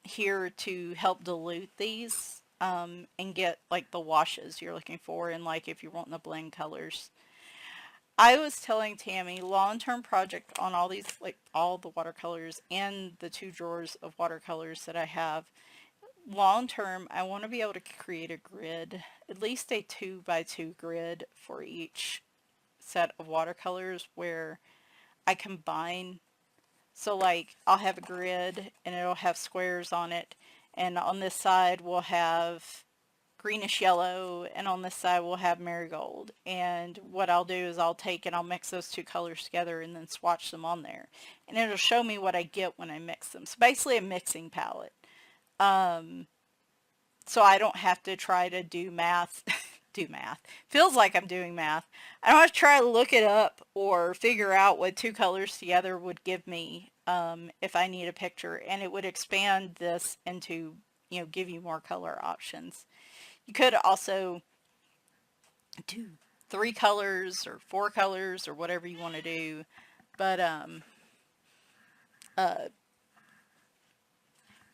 here to help dilute these and get like the washes you're looking for, and like if you're wanting to blend colors. I was telling Tammy, long-term project on all these, like all the watercolors and the 2 drawers of watercolors that I have. Long-term, I want to be able to create a grid, at least a 2x2 grid for each set of watercolors where I combine. So like I'll have a grid and it'll have squares on it, and on this side we'll have greenish yellow, and on this side we'll have marigold. And what I'll do is I'll take and I'll mix those 2 colors together and then swatch them on there, and it'll show me what I get when I mix them. So basically a mixing palette. So I don't have to try to do math. Feels like I'm doing math. I don't have to try to look it up or figure out what 2 colors together would give me if I need a picture, and it would expand this into, give you more color options. You could also do 3 colors or 4 colors or whatever you want to do. But,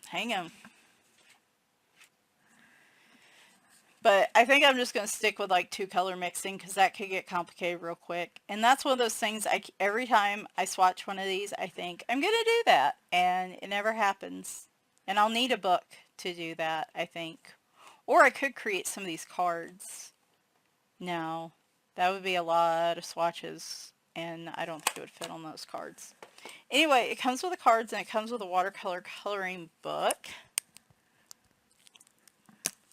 hang on. But I think I'm just going to stick with like 2 color mixing because that could get complicated real quick. And that's one of those things every time I swatch one of these, I think, I'm going to do that. And it never happens. And I'll need a book to do that, I think. Or I could create some of these cards. No, that would be a lot of swatches. And I don't think it would fit on those cards. Anyway, it comes with the cards and it comes with a watercolor coloring book.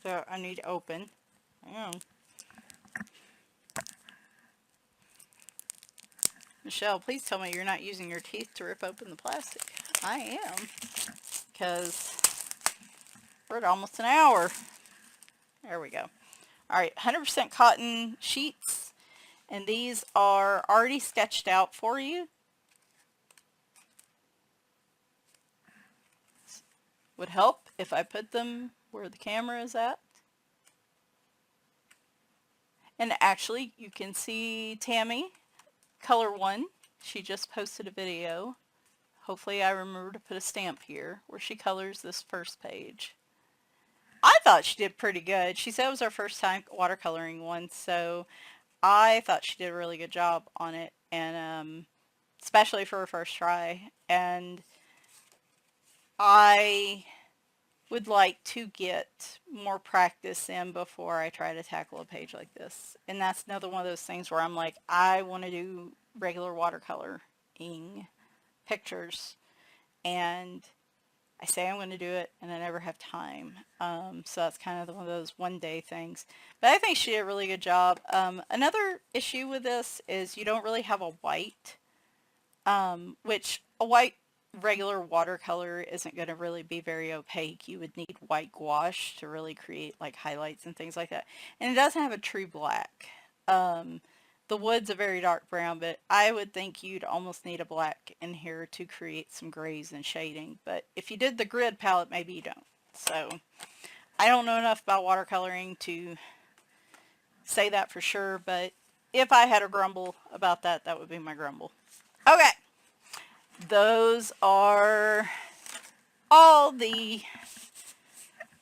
So I need to open. Michelle, please tell me you're not using your teeth to rip open the plastic. I am. Because we're at almost an hour. There we go. Alright, 100% cotton sheets. And these are already sketched out for you. Would help if I put them where the camera is at. And actually, you can see Tammy, color 1. She just posted a video. Hopefully I remember to put a stamp here where she colors this first page. I thought she did pretty good. She said it was her first time watercoloring one, so I thought she did a really good job on it, and especially for her first try. And I would like to get more practice in before I try to tackle a page like this. And that's another one of those things where I'm like, I want to do regular watercoloring pictures. And I say I'm going to do it, and I never have time. So that's kind of one of those one-day things. But I think she did a really good job. Another issue with this is you don't really have a white, which a white regular watercolor isn't going to really be very opaque. You would need white gouache to really create like highlights and things like that. And it doesn't have a true black. The wood's a very dark brown, but I would think you'd almost need a black in here to create some grays and shading. But if you did the grid palette, maybe you don't. So I don't know enough about watercoloring to say that for sure, but if I had a grumble about that, that would be my grumble. Okay. Those are all the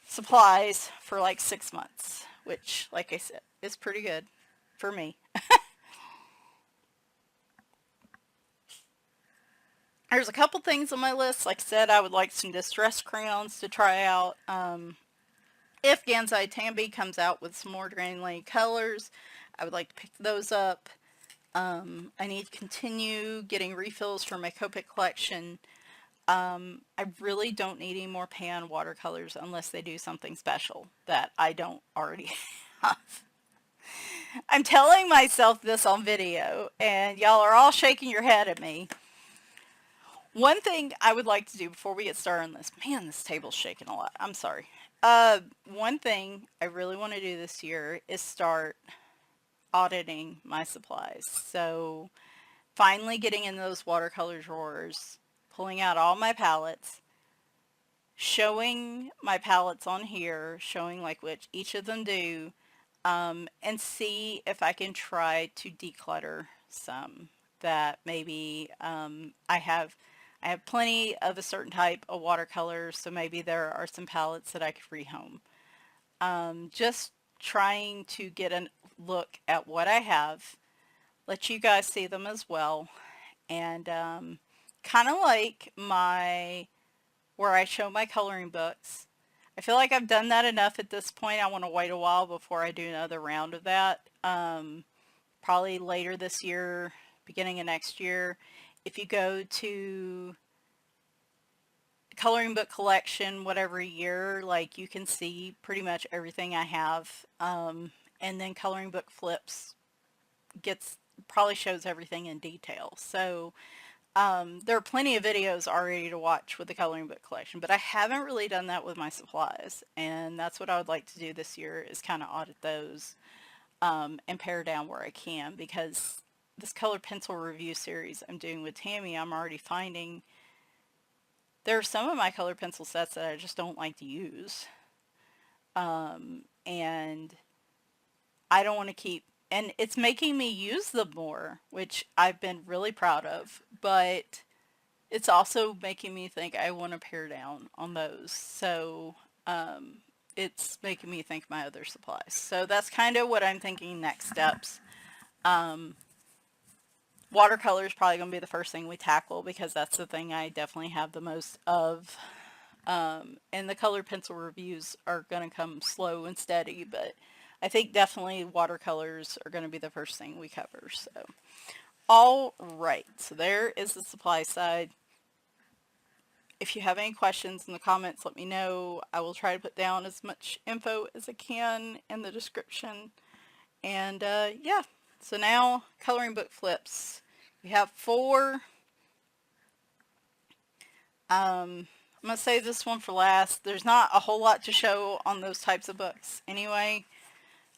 supplies for like 6 months, which, like I said, is pretty good for me. There's a couple things on my list. Like I said, I would like some distress crayons to try out. If Gansai Tambi comes out with some more granulating colors, I would like to pick those up. I need to continue getting refills for my Copic collection. I really don't need any more pan watercolors unless they do something special that I don't already have. I'm telling myself this on video, and y'all are all shaking your head at me. One thing I would like to do before we get started on this, man, this table's shaking a lot. I'm sorry. One thing I really want to do this year is start auditing my supplies. So finally getting in those watercolor drawers, pulling out all my palettes, showing my palettes on here, showing like what each of them do, and see if I can try to declutter some that maybe I have plenty of a certain type of watercolor, so maybe there are some palettes that I could rehome. Just trying to get a look at what I have, let you guys see them as well, and kind of like where I show my coloring books. I feel like I've done that enough at this point. I want to wait a while before I do another round of that. Probably later this year, beginning of next year. If you go to coloring book collection, whatever year, like you can see pretty much everything I have. And then coloring book flips probably shows everything in detail. So there are plenty of videos already to watch with the coloring book collection, but I haven't really done that with my supplies, and that's what I would like to do this year, is kind of audit those and pare down where I can, because this colored pencil review series I'm doing with Tammy, I'm already finding there are some of my colored pencil sets that I just don't like to use, and I don't want to keep and it's making me use them more, which I've been really proud of, but it's also making me think I want to pare down on those. So it's making me think my other supplies. So that's kind of what I'm thinking next steps. Um, Watercolor is probably going to be the first thing we tackle because that's the thing I definitely have the most of. And the color pencil reviews are going to come slow and steady, but I think definitely watercolors are going to be the first thing we cover. So, all right, so there is the supply side. If you have any questions in the comments, let me know. I will try to put down as much info as I can in the description. And yeah, so now coloring book flips. We have 4. I'm going to save this one for last. There's not a whole lot to show on those types of books anyway.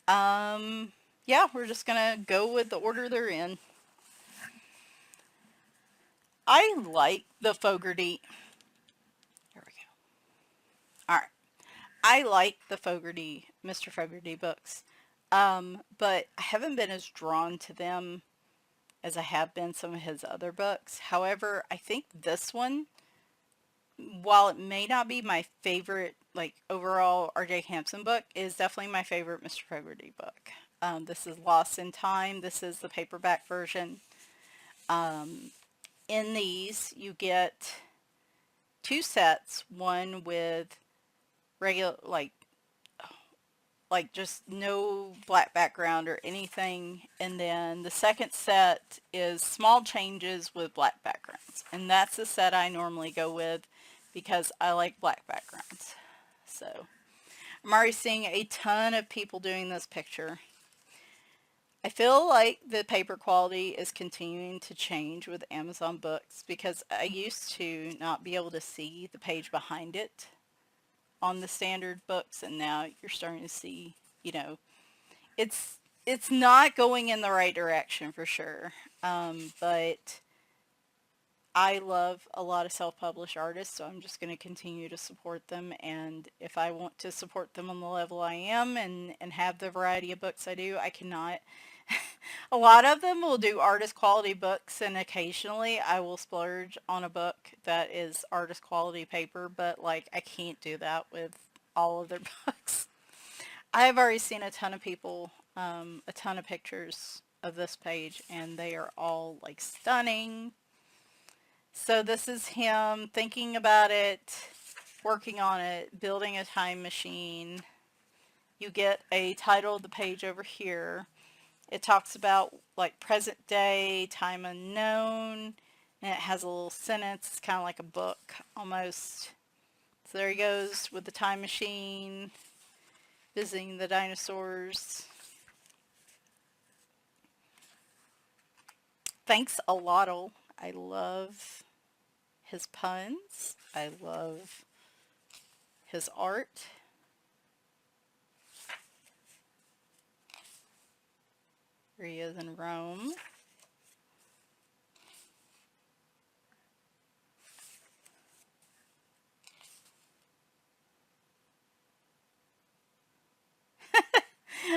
Yeah, we're just going to go with the order they're in. I like the Fogarty. There we go. Alright. I like the Fogarty, Mr. Fogarty books. But I haven't been as drawn to them as I have been some of his other books. However, I think this one, while it may not be my favorite, like, overall R.J. Hampson book, is definitely my favorite Mr. Fogarty book. This is Lost in Time. This is the paperback version. In these, you get 2 sets. One with regular, like just no black background or anything. And then the second set is small changes with black backgrounds. And that's the set I normally go with because I like black backgrounds. So I'm already seeing a ton of people doing this picture. I feel like the paper quality is continuing to change with Amazon books because I used to not be able to see the page behind it on the standard books, and now you're starting to see, you know, it's not going in the right direction for sure. But I love a lot of self-published artists, so I'm just going to continue to support them, and if I want to support them on the level I am and have the variety of books I do, I cannot. A lot of them will do artist quality books, and occasionally I will splurge on a book that is artist quality paper, but like I can't do that with all of their books. I have already seen a ton of people, a ton of pictures of this page, and they are all like stunning. So this is him thinking about it, working on it, building a time machine. You get a title of the page over here. It talks about like present day, time unknown, and it has a little sentence. It's kind of like a book almost. So there he goes with the time machine, visiting the dinosaurs. Thanks a lot. I love his puns. I love his art. Here he is in Rome.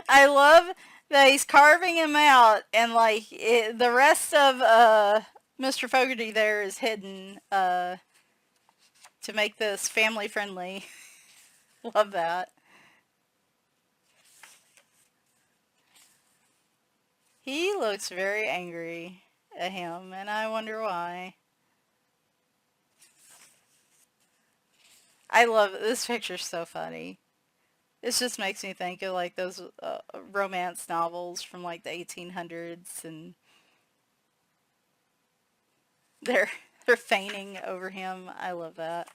I love that he's carving him out, and like the rest of Mr. Fogarty there is hidden to make this family friendly. Love that. He looks very angry at him, and I wonder why. I love it. This picture's so funny. This just makes me think of like those romance novels from like the 1800s, and they're they're fainting over him. I love that.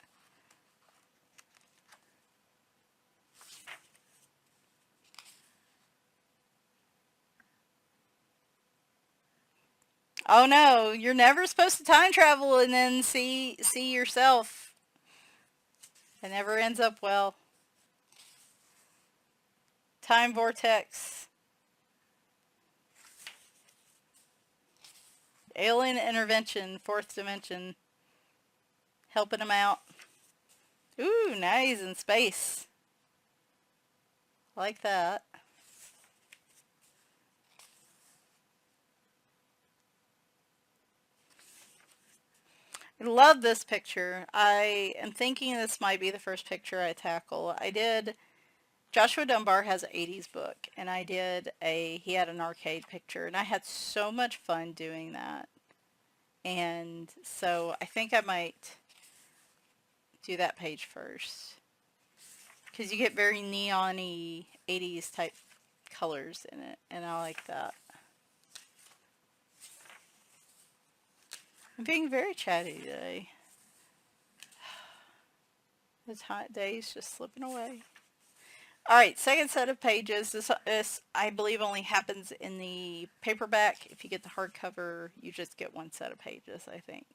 Oh no, you're never supposed to time travel and then see yourself. It never ends up well. Time vortex. Alien intervention, 4th dimension. Helping him out. Ooh, now he's in space. Like that. I love this picture. I am thinking this might be the first picture I tackle. I did, Joshua Dunbar has an 80s book, and he had an arcade picture, and I had so much fun doing that. And so I think I might do that page first. Because you get very neon-y 80s type colors in it, and I like that. I'm being very chatty today. This hot day's just slipping away. Alright, second set of pages. This, I believe, only happens in the paperback. If you get the hardcover, you just get one set of pages, I think.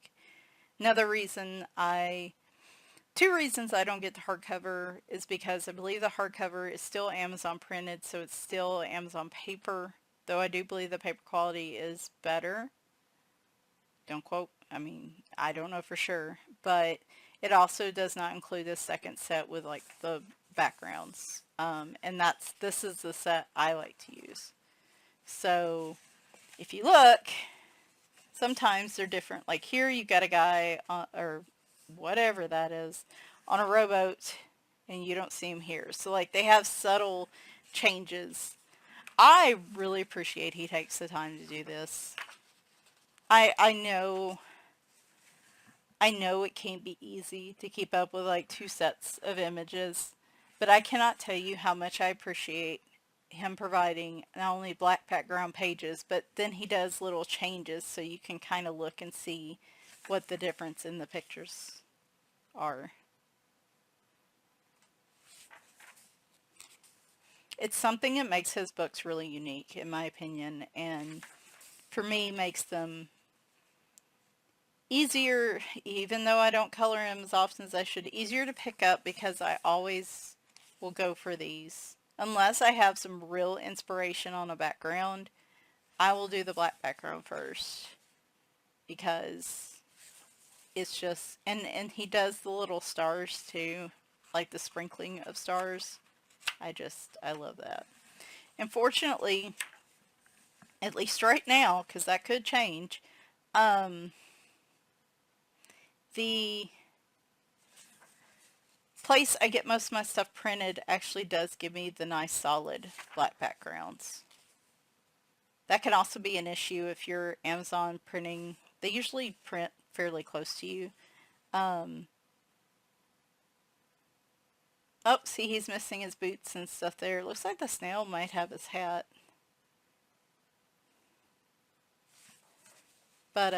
Another reason two reasons I don't get the hardcover is because I believe the hardcover is still Amazon printed, so it's still Amazon paper, though I do believe the paper quality is better. Don't quote, I mean, I don't know for sure, but it also does not include this second set with like the backgrounds, and this is the set I like to use. So if you look, sometimes they're different. Like here you've got a guy, or whatever that is, on a rowboat, and you don't see him here. So like they have subtle changes. I really appreciate he takes the time to do this. I know it can't be easy to keep up with like two sets of images, but I cannot tell you how much I appreciate him providing not only black background pages, but then he does little changes so you can kind of look and see what the difference in the pictures are. It's something that makes his books really unique, in my opinion, and for me makes them easier, even though I don't color them as often as I should, easier to pick up because I always will go for these. Unless I have some real inspiration on a background, I will do the black background first because it's just, and he does the little stars too, like the sprinkling of stars. I love that. Unfortunately, at least right now, because that could change, the place I get most of my stuff printed actually does give me the nice solid black backgrounds. That can also be an issue if you're Amazon printing. They usually print fairly close to you. Oh, see, he's missing his boots and stuff there. Looks like the snail might have his hat. But,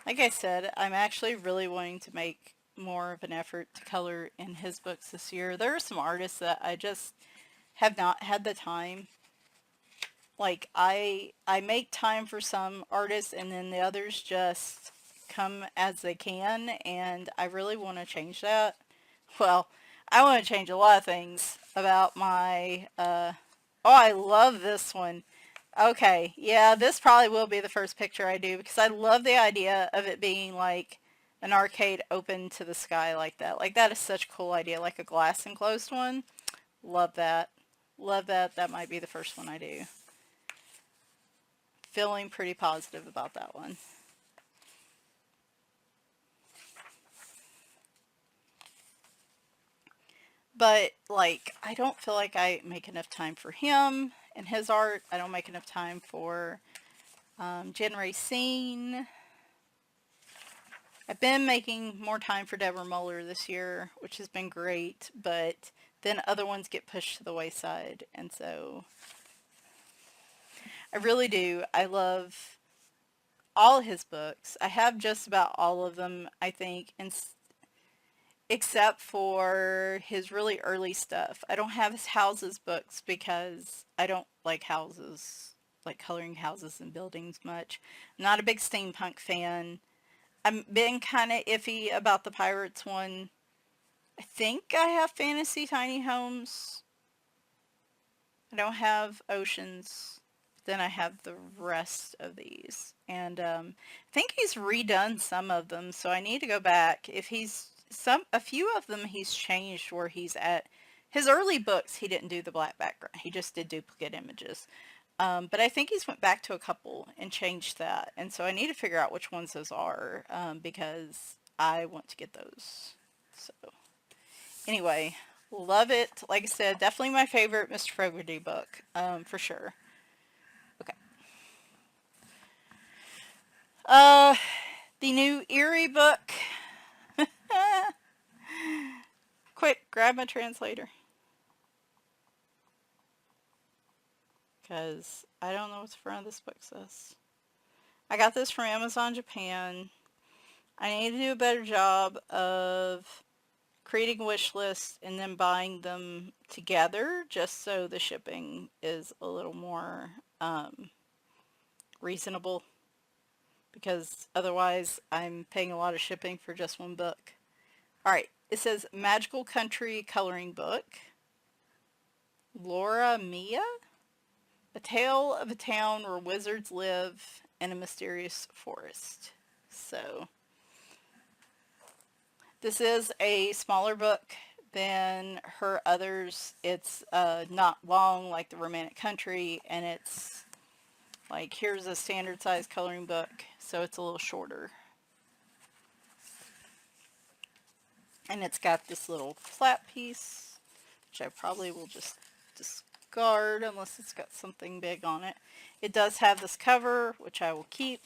like I said, I'm actually really wanting to make more of an effort to color in his books this year. There are some artists that I just have not had the time. Like, I make time for some artists and then the others just come as they can, and I really want to change that. Well, I want to change a lot of things about my, oh, I love this one. Okay, yeah, this probably will be the first picture I do because I love the idea of it being like an arcade open to the sky like that. Like, that is such a cool idea, like a glass enclosed one. Love that. Love that. That might be the first one I do. Feeling pretty positive about that one. But, like, I don't feel like I make enough time for him and his art. I don't make enough time for Jen Racine. I've been making more time for Deborah Muller this year, which has been great, but then other ones get pushed to the wayside, and so I really do. I love all his books. I have just about all of them, I think, except for his really early stuff. I don't have his houses books because I don't like houses, like coloring houses and buildings much. I'm not a big steampunk fan. I've been kind of iffy about the Pirates one. I think I have Fantasy Tiny Homes. I don't have Oceans. Then I have the rest of these. And I think he's redone some of them, so I need to go back. If he's a few of them he's changed where he's at. His early books, he didn't do the black background. He just did duplicate images. But I think he's went back to a couple and changed that. And so I need to figure out which ones those are, because I want to get those. So anyway, love it. Like I said, definitely my favorite Mr. Fogarty book, for sure. Okay. The new Eriy book. Quick, grab my translator. Because I don't know what the front of this book says. I got this from Amazon Japan. I need to do a better job of creating a wish lists and then buying them together just so the shipping is a little more reasonable, because otherwise I'm paying a lot of shipping for just one book. Alright, it says Magical Country Coloring Book. Laura Mia? A tale of a town where wizards live in a mysterious forest. So, this is a smaller book than her others. It's not long like the Romantic Country, and it's like, here's a standard size coloring book, so it's a little shorter. And it's got this little flat piece, which I probably will just discard unless it's got something big on it. It does have this cover, which I will keep.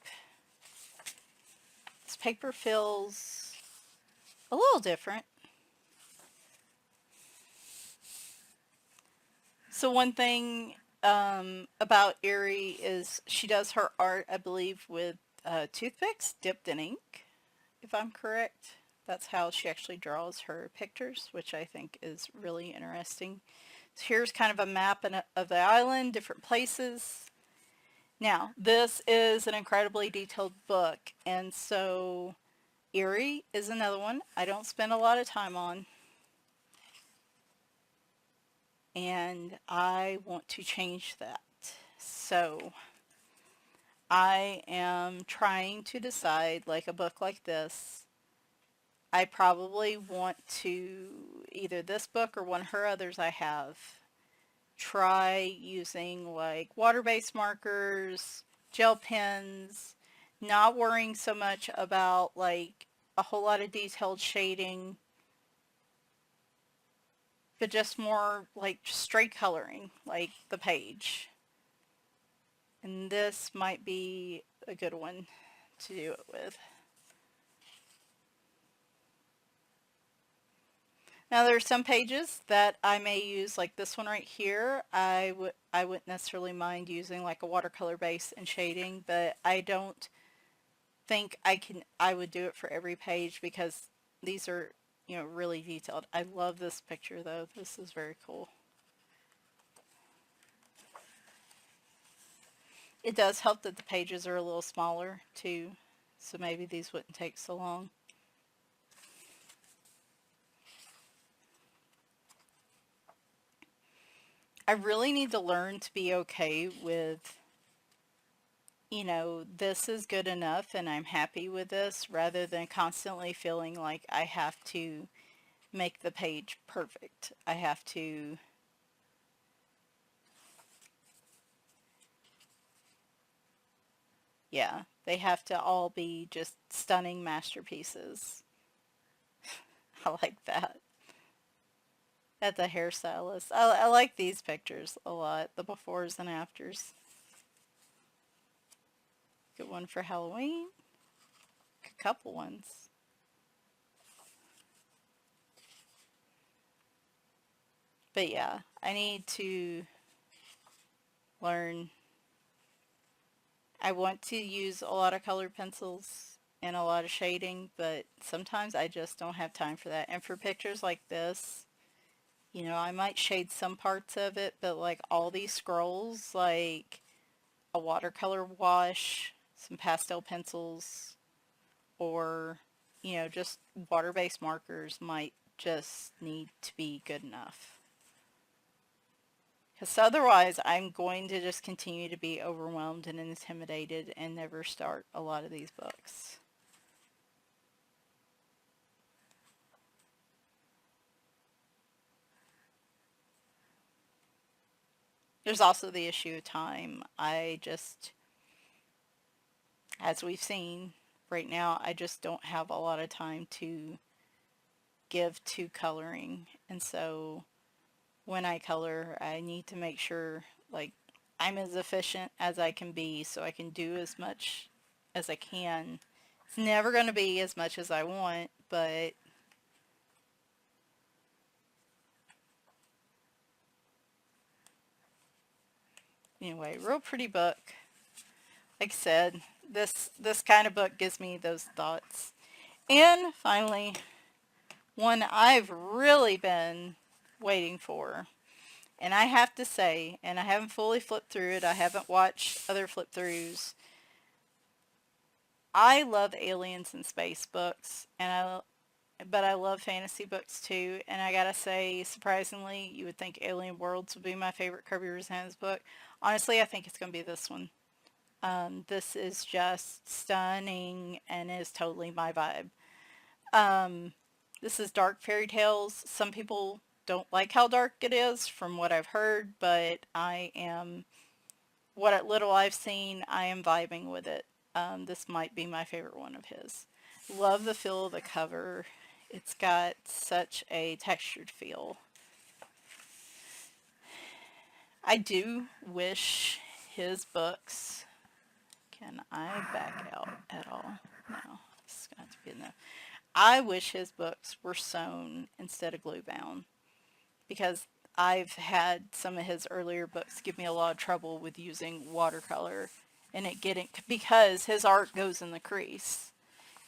This paper feels a little different. So one thing about Eriy is she does her art, I believe, with toothpicks dipped in ink, if I'm correct. That's how she actually draws her pictures, which I think is really interesting. So here's kind of a map of the island, different places. Now, this is an incredibly detailed book, and so Eriy is another one I don't spend a lot of time on. And I want to change that. So I am trying to decide, like a book like this, I probably want to, either this book or one of her others I have, try using like water-based markers, gel pens, not worrying so much about like a whole lot of detailed shading, but just more like straight coloring, like the page. And this might be a good one to do it with. Now there are some pages that I may use, like this one right here. I wouldn't necessarily mind using like a watercolor base and shading, but I don't think I would do it for every page, because these are, you know, really detailed. I love this picture though. This is very cool. It does help that the pages are a little smaller too, so maybe these wouldn't take so long. I really need to learn to be okay with, you know, this is good enough and I'm happy with this, rather than constantly feeling like I have to make the page perfect. I have to, yeah, they have to all be just stunning masterpieces. I like that. At the hairstylist. I like these pictures a lot, the befores and afters. Good one for Halloween. A couple ones. But yeah, I need to learn. I want to use a lot of colored pencils and a lot of shading, but sometimes I just don't have time for that. And for pictures like this, you know, I might shade some parts of it, but like all these scrolls, like a watercolor wash, some pastel pencils, or, you know, just water-based markers might just need to be good enough. Because otherwise, I'm going to just continue to be overwhelmed and intimidated and never start a lot of these books. There's also the issue of time. I just, as we've seen right now, I just don't have a lot of time to give to coloring. And so when I color, I need to make sure like I'm as efficient as I can be so I can do as much as I can. It's never going to be as much as I want, but anyway, real pretty book. Like I said, this kind of book gives me those thoughts. And finally, one I've really been waiting for. And I have to say, and I haven't fully flipped through it, I haven't watched other flip throughs. I love aliens and space books, but I love fantasy books too. And I gotta say, surprisingly, you would think Alien Worlds would be my favorite Kerby Rosanes book. Honestly, I think it's gonna be this one. This is just stunning and is totally my vibe. This is Dark Fairytales. Some people don't like how dark it is from what I've heard, but what little I've seen, I am vibing with it. This might be my favorite one of his. Love the feel of the cover. It's got such a textured feel. I do wish his books, can I back out at all? No, it's going to have to be enough. I wish his books were sewn instead of glue bound, because I've had some of his earlier books give me a lot of trouble with using watercolor and because his art goes in the crease.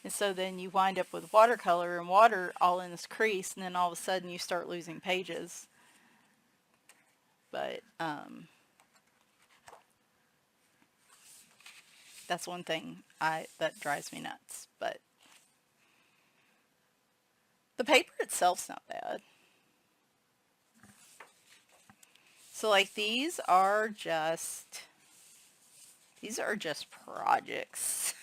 And so then you wind up with watercolor and water all in this crease, and then all of a sudden you start losing pages. But that's one thing that drives me nuts. But the paper itself's not bad. So like these are just projects.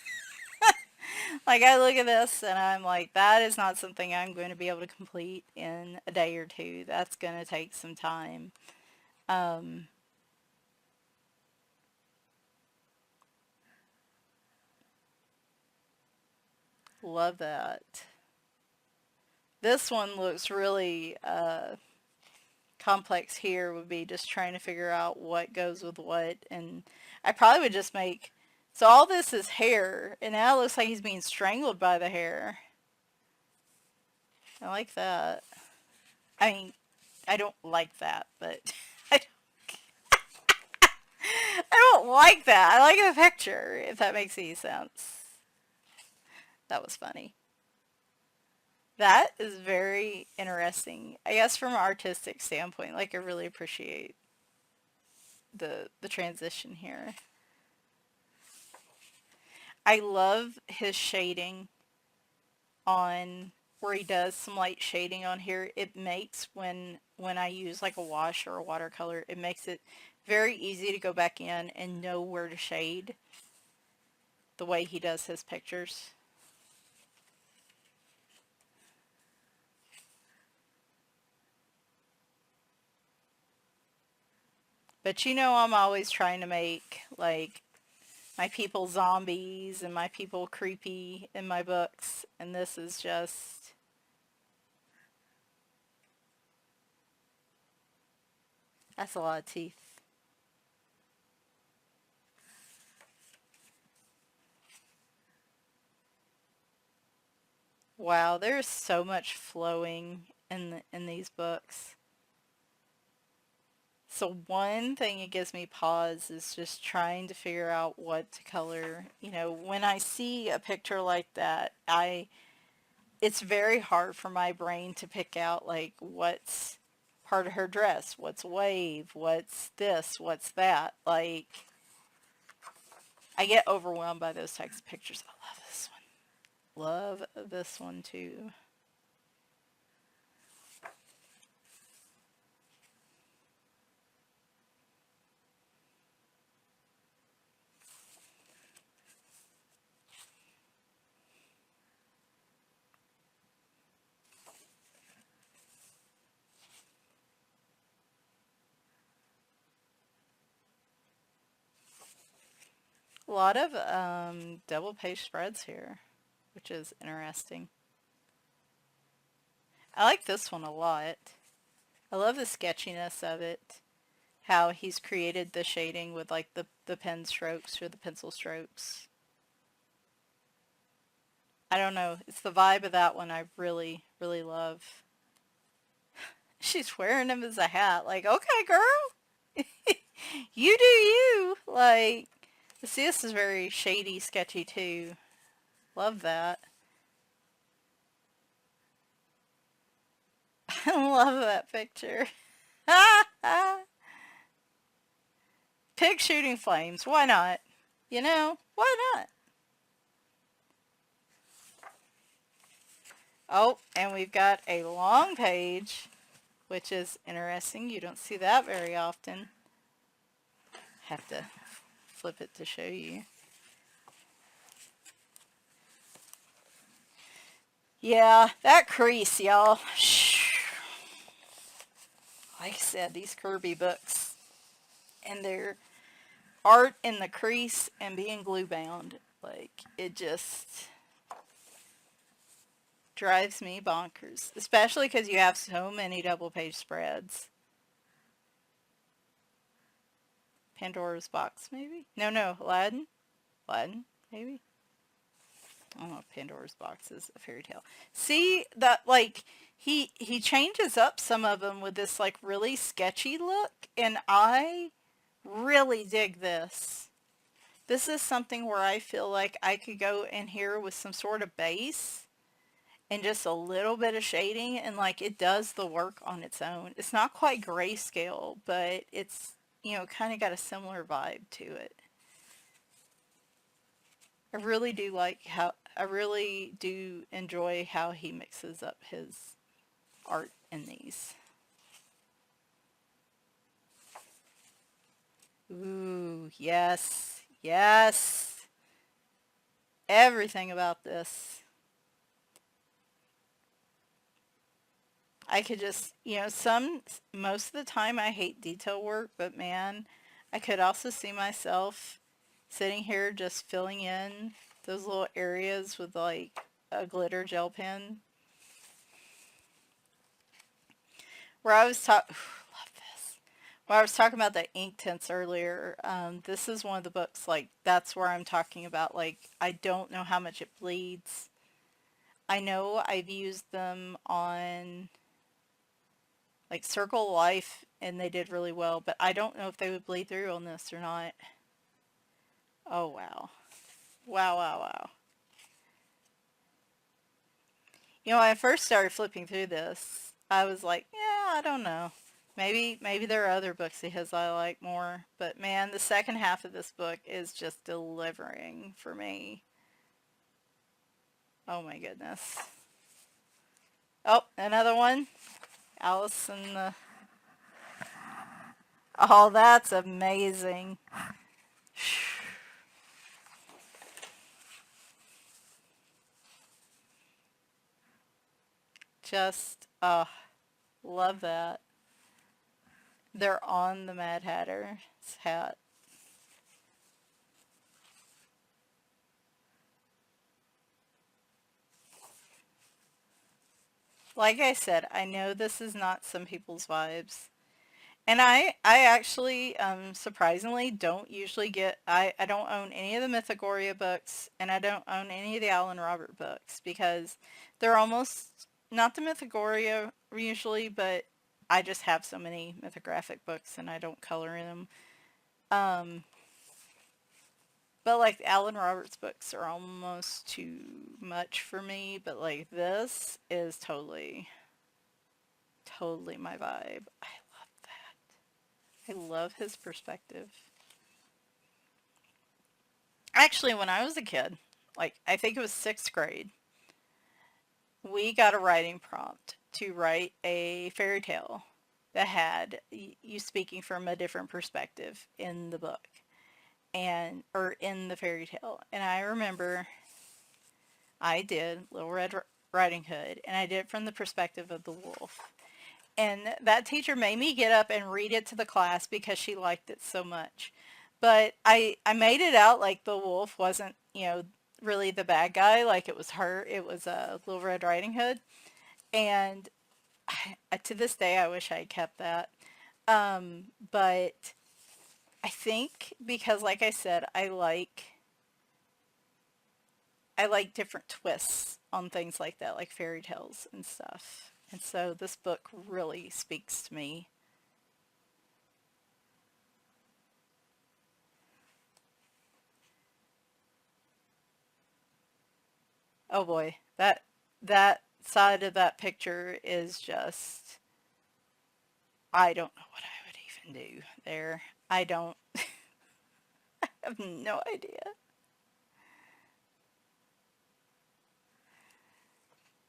Like I look at this and I'm like, that is not something I'm going to be able to complete in a day or two. That's going to take some time. Love that. This one looks really complex here, would be just trying to figure out what goes with what, and I probably would just make, so all this is hair, and now it looks like he's being strangled by the hair. I like that. I mean, I don't like that, but I don't like that. I like the picture, if that makes any sense. That was funny. That is very interesting. I guess from an artistic standpoint, like I really appreciate the transition here. I love his shading on where he does some light shading on here. It makes when I use like a wash or a watercolor, it makes it very easy to go back in and know where to shade the way he does his pictures. But you know, I'm always trying to make like my people zombies and my people creepy in my books, and this is just, that's a lot of teeth. Wow, there's so much flowing in these books. So one thing that gives me pause is just trying to figure out what to color. You know, when I see a picture like that, it's very hard for my brain to pick out like what's part of her dress, what's wave, what's this, what's that. Like, I get overwhelmed by those types of pictures. I love this one. Love this one too. A lot of double page spreads here, which is interesting. I like this one a lot. I love the sketchiness of it. How he's created the shading with like the pen strokes or the pencil strokes. I don't know. It's the vibe of that one I really, really love. She's wearing him as a hat. Like, okay, girl. You do you. Like, see, this is very shady, sketchy too. Love that. I love that picture. Pig shooting flames. Why not? You know, why not? Oh, and we've got a long page, which is interesting. You don't see that very often. Have to flip it to show you. Yeah, that crease, y'all. Like I said, these Kerby books and their art in the crease and being glue bound, like, it just drives me bonkers, especially because you have so many double page spreads. Pandora's Box, maybe? No, Aladdin? Aladdin, maybe? I don't know if Pandora's Box is a fairy tale. See, that, like, he changes up some of them with this, like, really sketchy look, and I really dig this. This is something where I feel like I could go in here with some sort of base and just a little bit of shading, and like it does the work on its own. It's not quite grayscale, but it's, you know, kind of got a similar vibe to it. I really do enjoy how he mixes up his art in these. Ooh, yes, yes. Everything about this. I could just, you know, most of the time I hate detail work, but man, I could also see myself sitting here just filling in those little areas with like a glitter gel pen. Where I was talking, love this. Where I was talking about the Inktense earlier, this is one of the books, like, that's where I'm talking about, like, I don't know how much it bleeds. I know I've used them on like Circle Life and they did really well, but I don't know if they would bleed through on this or not. Oh wow. Wow. You know, when I first started flipping through this, I was like, yeah, I don't know. Maybe there are other books of his I like more, but man, the second half of this book is just delivering for me. Oh my goodness. Oh, another one. Alice and the... Oh, that's amazing. Just, love that. They're on the Mad Hatter's hat. Like I said, I know this is not some people's vibes. And I actually, surprisingly, don't usually I don't own any of the Mythagoria books, and I don't own any of the Alan Robert books, because they're almost, not the Mythagoria usually, but I just have so many mythographic books, and I don't color in them. But like the Alan Roberts books are almost too much for me, but like this is totally my vibe. I love that. I love his perspective. Actually, when I was a kid, like I think it was 6th grade, we got a writing prompt to write a fairy tale that had you speaking from a different perspective in the book, or in the fairy tale. And I remember I did Little Red Riding Hood, and I did it from the perspective of the wolf. And that teacher made me get up and read it to the class because she liked it so much. But I made it out like the wolf wasn't, you know, really the bad guy. Like it was her. It was a Little Red Riding Hood. And to this day, I wish I had kept that. But I think because, like I said, I like different twists on things like that, like fairy tales and stuff. And so this book really speaks to me. Oh boy, that side of that picture is just, I don't know what I would even do there. I don't I have no idea.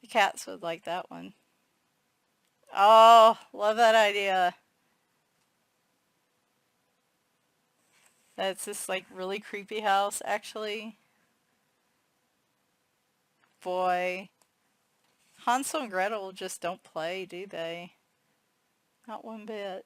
The cats would like that one. Oh, love that idea. That's this like really creepy house actually. Boy, Hansel and Gretel just don't play, do they? Not one bit.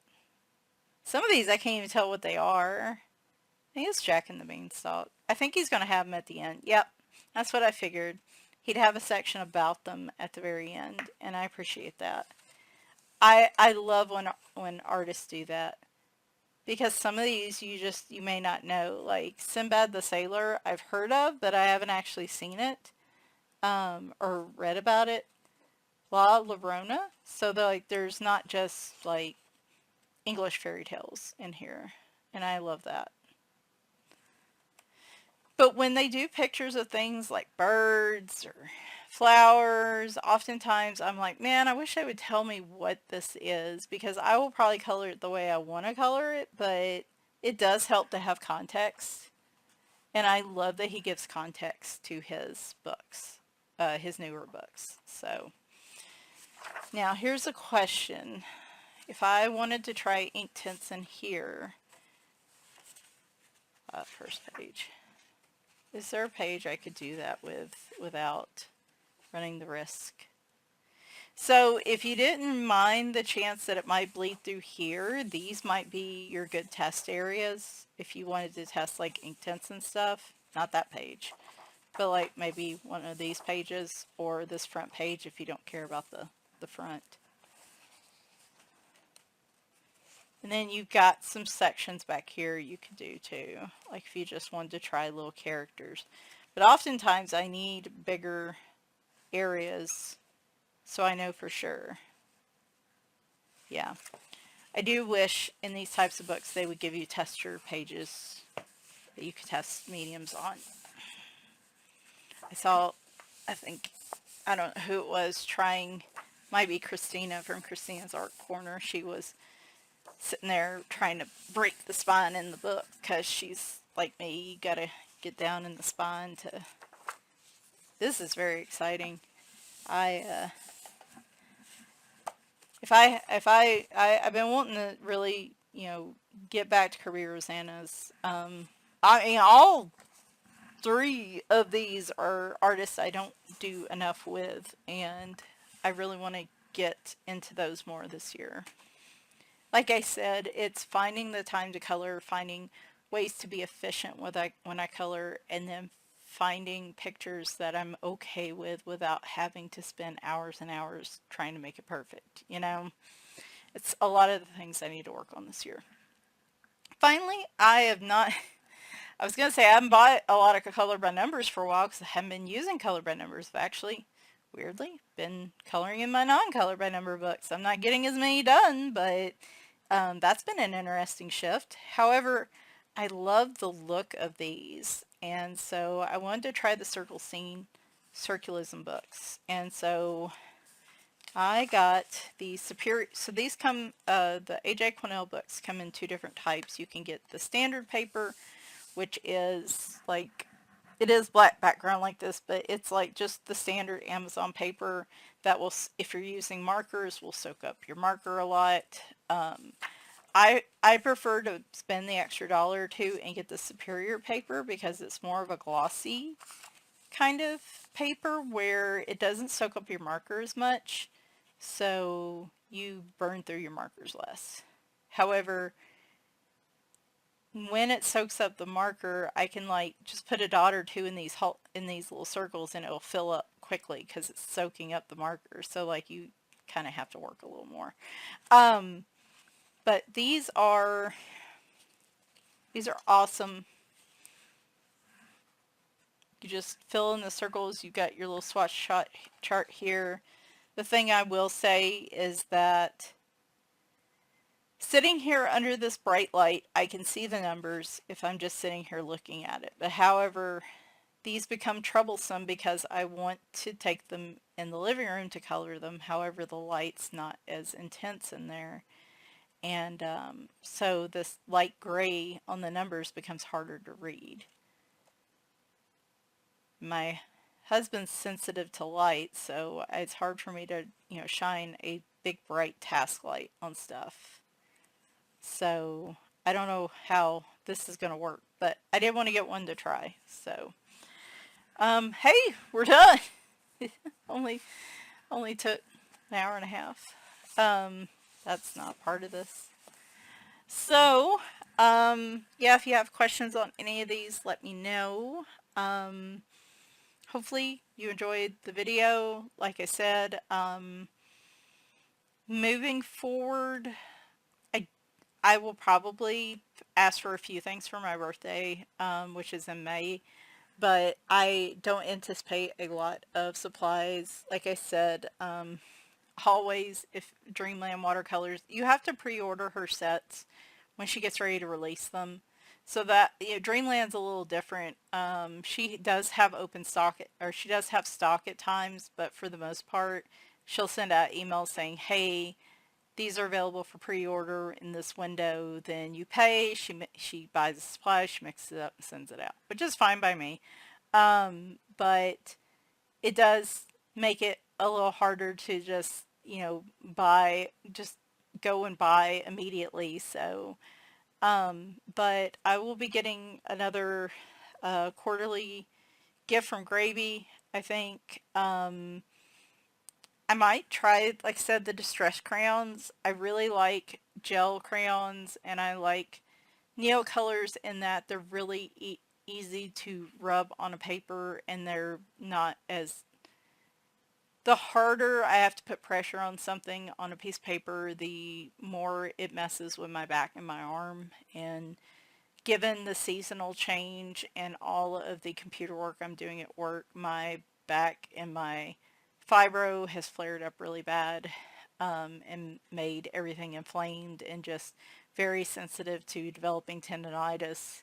Some of these I can't even tell what they are. I think it's Jack and the Beanstalk. I think he's going to have them at the end. Yep, that's what I figured. He'd have a section about them at the very end, and I appreciate that. I love when artists do that, because some of these you may not know. Like Sinbad the Sailor, I've heard of, but I haven't actually seen it or read about it. La Llorona, so there's not just like English fairy tales in here, and I love that. But when they do pictures of things like birds or flowers, oftentimes I'm like, man, I wish they would tell me what this is, because I will probably color it the way I want to color it, but it does help to have context. And I love that he gives context to his books, his newer books. So now here's a question. If I wanted to try Inktense in here, first page. Is there a page I could do that with without running the risk? So if you didn't mind the chance that it might bleed through here, these might be your good test areas if you wanted to test like Inktense and stuff. Not that page, but like maybe one of these pages or this front page if you don't care about the front. And then you've got some sections back here you could do too, like if you just wanted to try little characters. But oftentimes I need bigger areas so I know for sure. Yeah. I do wish in these types of books they would give you tester pages that you could test mediums on. I saw, I think, I don't know who it was trying, might be Christina from Christina's Art Corner. She was sitting there trying to break the spine in the book because she's like me. You gotta get down in the spine to. This is very exciting. I've been wanting to really, you know, get back to Kerby Rosanes. I mean, all three of these are artists I don't do enough with, and I really want to get into those more this year. Like I said, it's finding the time to color, finding ways to be efficient when I color, and then finding pictures that I'm okay with without having to spend hours and hours trying to make it perfect. You know, it's a lot of the things I need to work on this year. Finally, I have not, I was going to say I haven't bought a lot of color by numbers for a while because I haven't been using color by numbers. I've actually, weirdly, been coloring in my non-color by number books. I'm not getting as many done, but that's been an interesting shift. However, I love the look of these, and so I wanted to try the Circle Scene Circulism books. And so I got the Superior, so these come, the Ajay Quinnell books come in two different types. You can get the standard paper, which is like, it is black background like this, but it's like just the standard Amazon paper that will, if you're using markers, will soak up your marker a lot. I prefer to spend the extra dollar or two and get the Superior paper because it's more of a glossy kind of paper where it doesn't soak up your marker as much, so you burn through your markers less. However, when it soaks up the marker, I can like just put a dot or two in these little circles and it'll fill up quickly because it's soaking up the marker. So like you kind of have to work a little more. Um, but these are awesome. You just fill in the circles. You've got your little swatch chart here. The thing I will say is that sitting here under this bright light, I can see the numbers if I'm just sitting here looking at it. But however, these become troublesome because I want to take them in the living room to color them. However, the light's not as intense in there. And so this light gray on the numbers becomes harder to read. My husband's sensitive to light, so it's hard for me to, shine a big bright task light on stuff. So I don't know how this is going to work, but I did want to get one to try. So, hey, we're done. only took an hour and a half. That's not part of this. So, yeah, if you have questions on any of these, let me know. Hopefully you enjoyed the video. Like I said, moving forward, I will probably ask for a few things for my birthday, which is in May, but I don't anticipate a lot of supplies. Like I said, always, if Dreamland Watercolors, you have to pre-order her sets when she gets ready to release them. So that, Dreamland's a little different. She does have open stock, or she does have stock at times, but for the most part, she'll send out emails saying, hey, these are available for pre-order in this window. Then you pay, she buys the supplies, she mixes it up and sends it out, which is fine by me. But it does make it a little harder to just, go and buy immediately. So, but I will be getting another quarterly gift from Grabie, I think. I might try, like I said, the distress crayons. I really like gel crayons, and I like Neocolors in that they're really easy to rub on a paper, and they're not as... The harder I have to put pressure on something on a piece of paper, the more it messes with my back and my arm. And given the seasonal change and all of the computer work I'm doing at work, my back and my fibro has flared up really bad, and made everything inflamed and just very sensitive to developing tendonitis.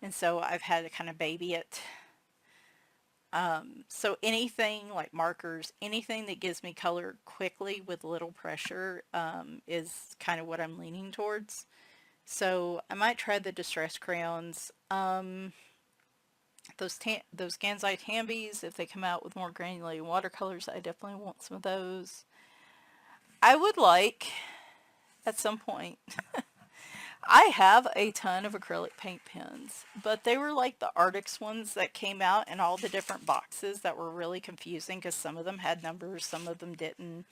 And so I've had to kind of baby it. So anything like markers, anything that gives me color quickly with little pressure, is kind of what I'm leaning towards. So I might try the distress crayons. Those Gansai Tambis, if they come out with more granulating watercolors, I definitely want some of those. I would like, at some point, I have a ton of acrylic paint pens, but they were like the Arctics ones that came out in all the different boxes that were really confusing because some of them had numbers, some of them didn't.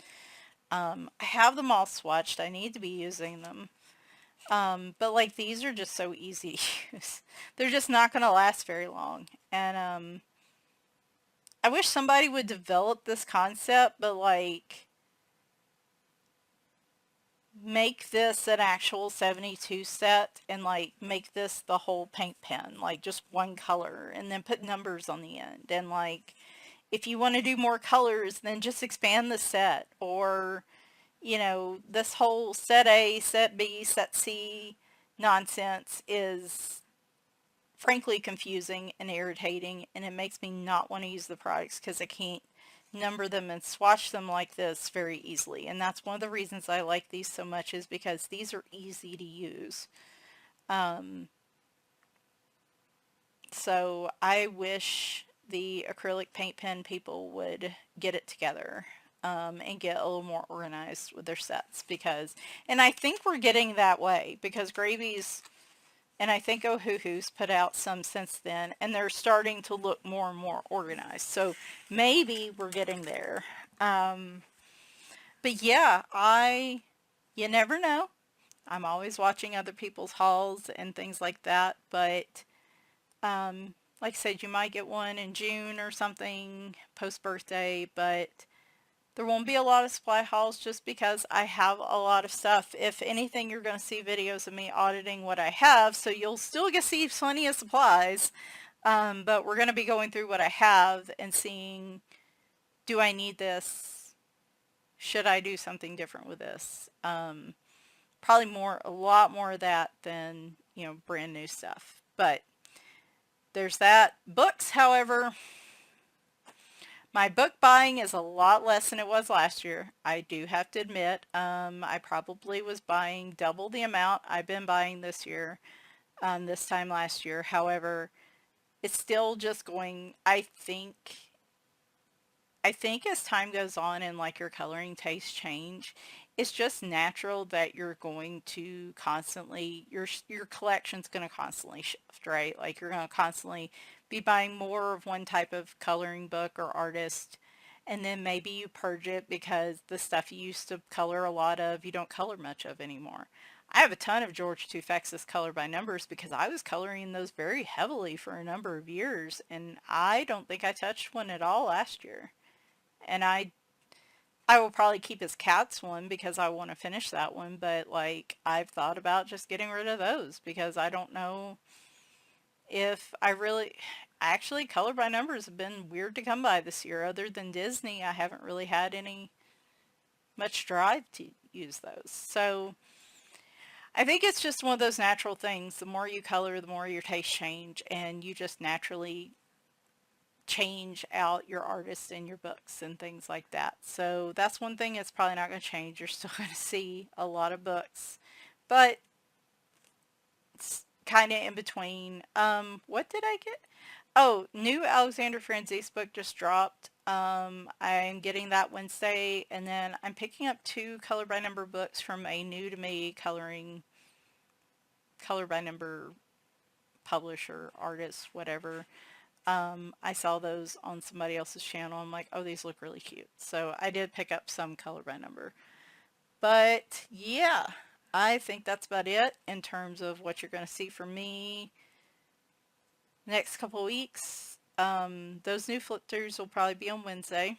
I have them all swatched. I need to be using them. But like these are just so easy to use. They're just not going to last very long. And I wish somebody would develop this concept, but like make this an actual 72 set and like make this the whole paint pen, like just one color, and then put numbers on the end. And like if you want to do more colors, then just expand the set. Or this whole set A, set B, set C nonsense is frankly confusing and irritating, and it makes me not want to use the products because I can't number them and swatch them like this very easily. And that's one of the reasons I like these so much, is because these are easy to use. So I wish the acrylic paint pen people would get it together, and get a little more organized with their sets, and I think we're getting that way because Grabie's, and I think Ohuhu's put out some since then, and they're starting to look more and more organized. So maybe we're getting there. But yeah, you never know. I'm always watching other people's hauls and things like that, but like I said, you might get one in June or something post-birthday, but there won't be a lot of supply hauls just because I have a lot of stuff. If anything, you're going to see videos of me auditing what I have, so you'll still get to see plenty of supplies, but we're going to be going through what I have and seeing, do I need this? Should I do something different with this? Probably a lot more of that than, brand new stuff. But there's that. Books, however, my book buying is a lot less than it was last year. I do have to admit, I probably was buying double the amount I've been buying this year, this time last year. However, it's still just going, I think as time goes on and like your coloring tastes change, it's just natural that you're going to constantly, your collection's going to constantly shift, right? Like you're going to constantly be buying more of one type of coloring book or artist, and then maybe you purge it because the stuff you used to color a lot of, you don't color much of anymore. I have a ton of George Tufex's color by numbers because I was coloring those very heavily for a number of years, and I don't think I touched one at all last year. And I will probably keep his cats one because I want to finish that one, but like I've thought about just getting rid of those because I don't know if actually color by numbers have been weird to come by this year. Other than Disney, I haven't really had any much drive to use those. So I think it's just one of those natural things. The more you color, the more your tastes change, and you just naturally change out your artists in your books and things like that. So that's one thing that's probably not going to change. You're still going to see a lot of books, but it's kind of in between. What did I get? Oh, new Alexander Franzese book just dropped. I'm getting that Wednesday, and then I'm picking up 2 color by number books from a new to me color by number publisher, artist, whatever. I saw those on somebody else's channel. I'm like, oh, these look really cute. So I did pick up some color by number. But yeah, I think that's about it in terms of what you're going to see from me next couple weeks. Those new flip throughs will probably be on Wednesday.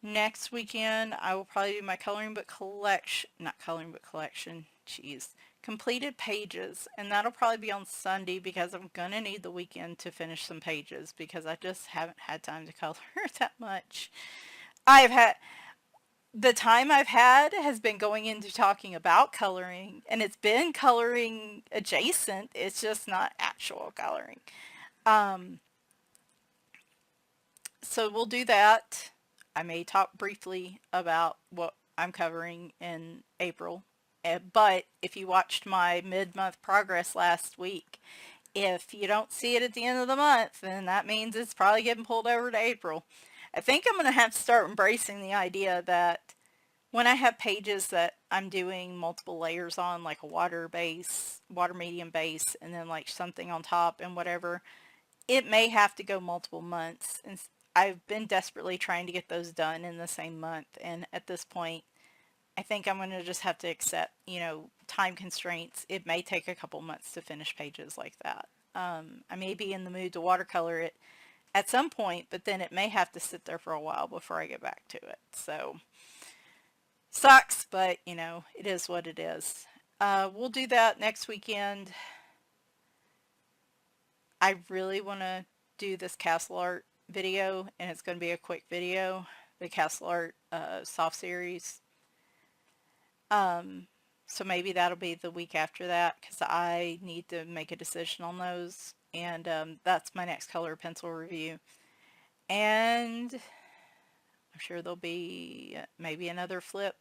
Next weekend, I will probably do my coloring book collection, not coloring book collection, jeez, completed pages, and that'll probably be on Sunday because I'm going to need the weekend to finish some pages because I just haven't had time to color that much. The time I've had has been going into talking about coloring, and it's been coloring adjacent, it's just not actual coloring. So we'll do that. I may talk briefly about what I'm covering in April. But if you watched my mid-month progress last week, if you don't see it at the end of the month, then that means it's probably getting pulled over to April. I think I'm going to have to start embracing the idea that when I have pages that I'm doing multiple layers on, like a water base, water medium base, and then like something on top and whatever, it may have to go multiple months. And I've been desperately trying to get those done in the same month, and at this point, I think I'm going to just have to accept, time constraints. It may take a couple months to finish pages like that. I may be in the mood to watercolor it at some point, but then it may have to sit there for a while before I get back to it. So, sucks, but, it is what it is. We'll do that next weekend. I really want to do this castle art video, and it's going to be a quick video, the castle art soft series. So maybe that'll be the week after that because I need to make a decision on those, and that's my next color pencil review. And I'm sure there'll be maybe another flip.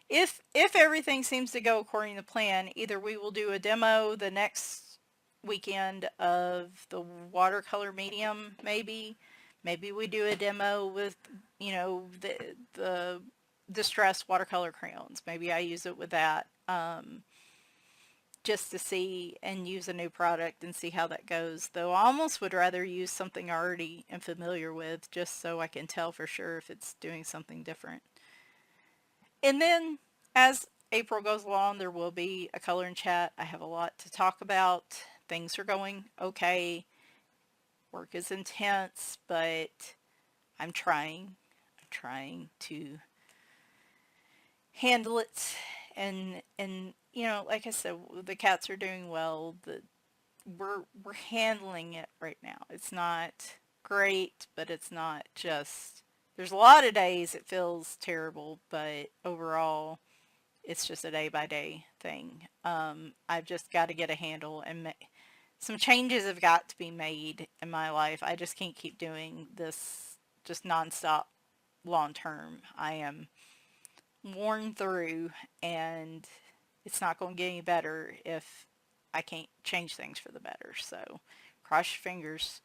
If everything seems to go according to plan, either we will do a demo the next weekend of the watercolor medium, maybe we do a demo with the distressed watercolor crayons. Maybe I use it with that just to see and use a new product and see how that goes, though I almost would rather use something I already am familiar with just so I can tell for sure if it's doing something different. And then as April goes along, there will be a color and chat. I have a lot to talk about. Things are going okay. Work is intense, but I'm trying. I'm trying to handle it. And you know, like I said, the cats are doing well. We're handling it right now. It's not great, but it's not just, there's a lot of days it feels terrible, but overall it's just a day by day thing. I've just got to get a handle, and some changes have got to be made in my life. I just can't keep doing this just nonstop long term. I am worn through, and it's not going to get any better if I can't change things for the better. So cross your fingers.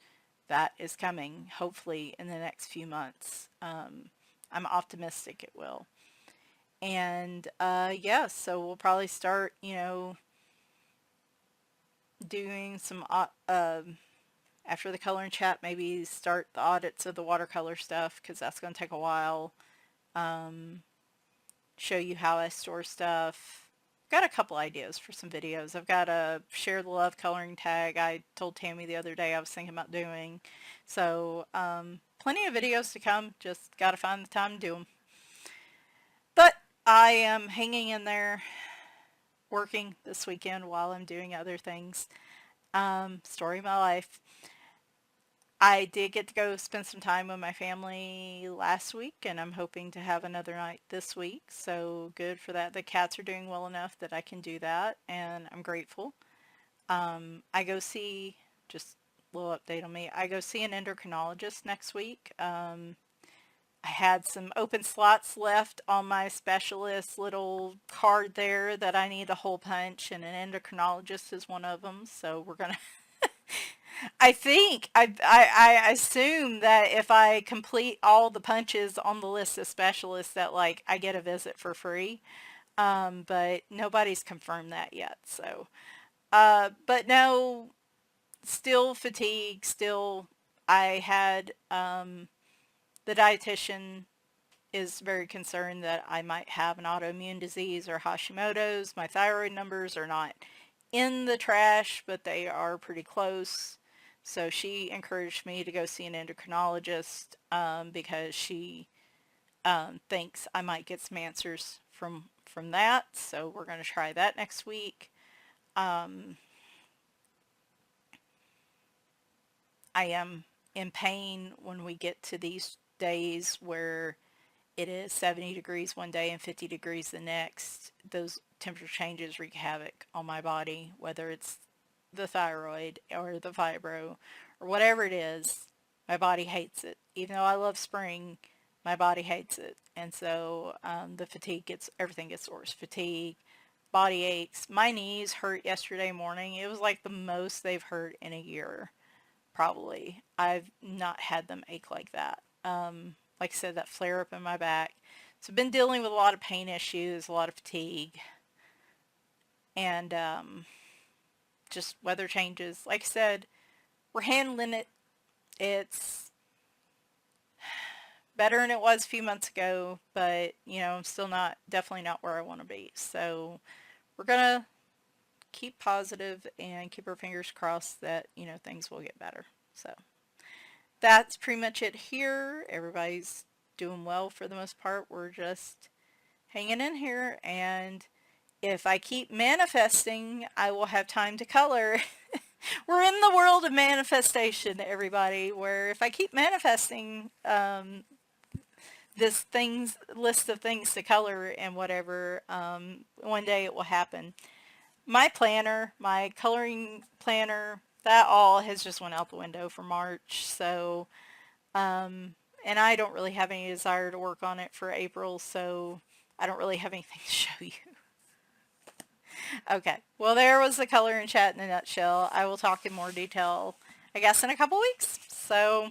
That is coming, hopefully, in the next few months. I'm optimistic it will. And yeah, so we'll probably start, you know, doing some, after the color and chat, maybe start the audits of the watercolor stuff, because that's going to take a while. Show you how I store stuff. Got a couple ideas for some videos. I've got a share the love coloring tag I told Tammy the other day I was thinking about doing. So plenty of videos to come, just got to find the time to do them. But I am hanging in there, working this weekend while I'm doing other things. Story of my life. I did get to go spend some time with my family last week, and I'm hoping to have another night this week. So good for that. The cats are doing well enough that I can do that, and I'm grateful. I go see, just a little update on me, I go see an endocrinologist next week. I had some open slots left on my specialist little card there that I need a hole punch, and an endocrinologist is one of them. So we're going to I think I assume that if I complete all the punches on the list of specialists that like I get a visit for free. But nobody's confirmed that yet. So, but no, still fatigue. Still, I had the dietitian is very concerned that I might have an autoimmune disease or Hashimoto's. My thyroid numbers are not in the trash, but they are pretty close. So she encouraged me to go see an endocrinologist because she thinks I might get some answers from that. So we're going to try that next week. I am in pain when we get to these days where it is 70 degrees one day and 50 degrees the next. Those temperature changes wreak havoc on my body, whether it's the thyroid or the fibro or whatever it is. My body hates it. Even though I love spring, my body hates it. And so the fatigue gets, everything gets worse. Fatigue, body aches. My knees hurt yesterday morning. It was like the most they've hurt in a year, probably. I've not had them ache like that. Like I said, that flare up in my back. So I've been dealing with a lot of pain issues, a lot of fatigue, and just weather changes. Like I said, we're handling it. It's better than it was a few months ago, but you know, I'm still not, definitely not where I want to be. So we're gonna keep positive and keep our fingers crossed that, you know, things will get better. So that's pretty much it here. Everybody's doing well for the most part. We're just hanging in here, and if I keep manifesting, I will have time to color. We're in the world of manifestation, everybody, where if I keep manifesting this list of things to color and whatever, one day it will happen. My planner, my coloring planner, that all has just went out the window for March. So, and I don't really have any desire to work on it for April, so I don't really have anything to show you. Okay, well there was the color and chat in a nutshell. I will talk in more detail, I guess, in a couple weeks. So,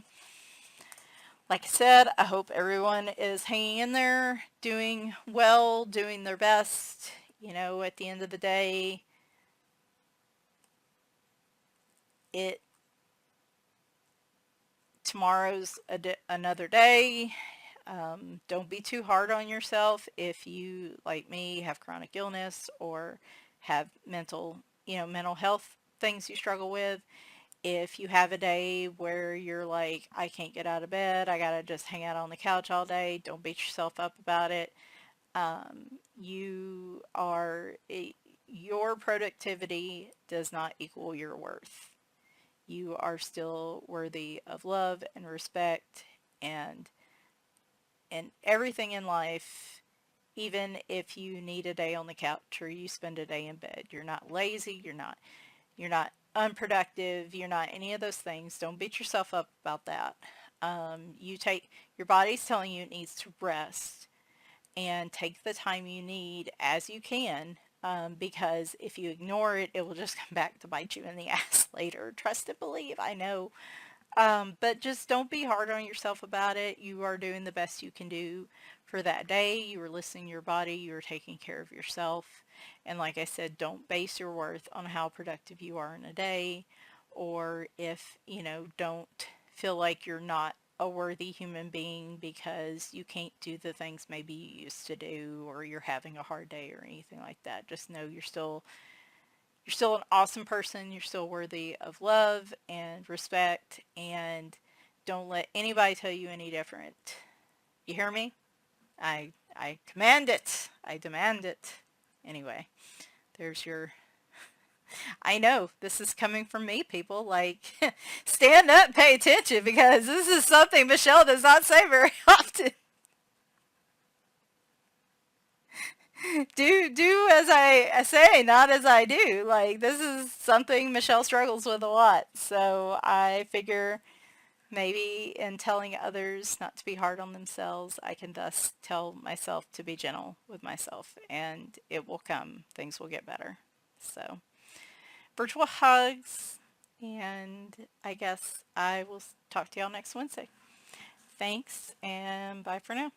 like I said, I hope everyone is hanging in there, doing well, doing their best. You know, at the end of the day, tomorrow's another day. Don't be too hard on yourself if you, like me, have chronic illness or have mental health things you struggle with. If you have a day where you're like, I can't get out of bed, I gotta just hang out on the couch all day, don't beat yourself up about it. You are, your productivity does not equal your worth. You are still worthy of love and respect and everything in life, even if you need a day on the couch or you spend a day in bed. You're not lazy, you're not unproductive, you're not any of those things. Don't beat yourself up about that. Your body's telling you it needs to rest, and take the time you need as you can, because if you ignore it, it will just come back to bite you in the ass later. Trust and believe, I know. But just don't be hard on yourself about it. You are doing the best you can do for that day. You are listening to your body. You are taking care of yourself. And like I said, don't base your worth on how productive you are in a day, or if, don't feel like you're not a worthy human being because you can't do the things maybe you used to do, or you're having a hard day or anything like that. Just know you're still an awesome person. You're still worthy of love and respect, and don't let anybody tell you any different. You hear me? I command it. I demand it. Anyway, there's your... I know this is coming from me, people. Like, stand up, pay attention, because this is something Michelle does not say very often. Do as I say, not as I do. Like, this is something Michelle struggles with a lot. So I figure maybe in telling others not to be hard on themselves, I can thus tell myself to be gentle with myself, and it will come. Things will get better. So, virtual hugs, and I guess I will talk to y'all next Wednesday. Thanks, and bye for now.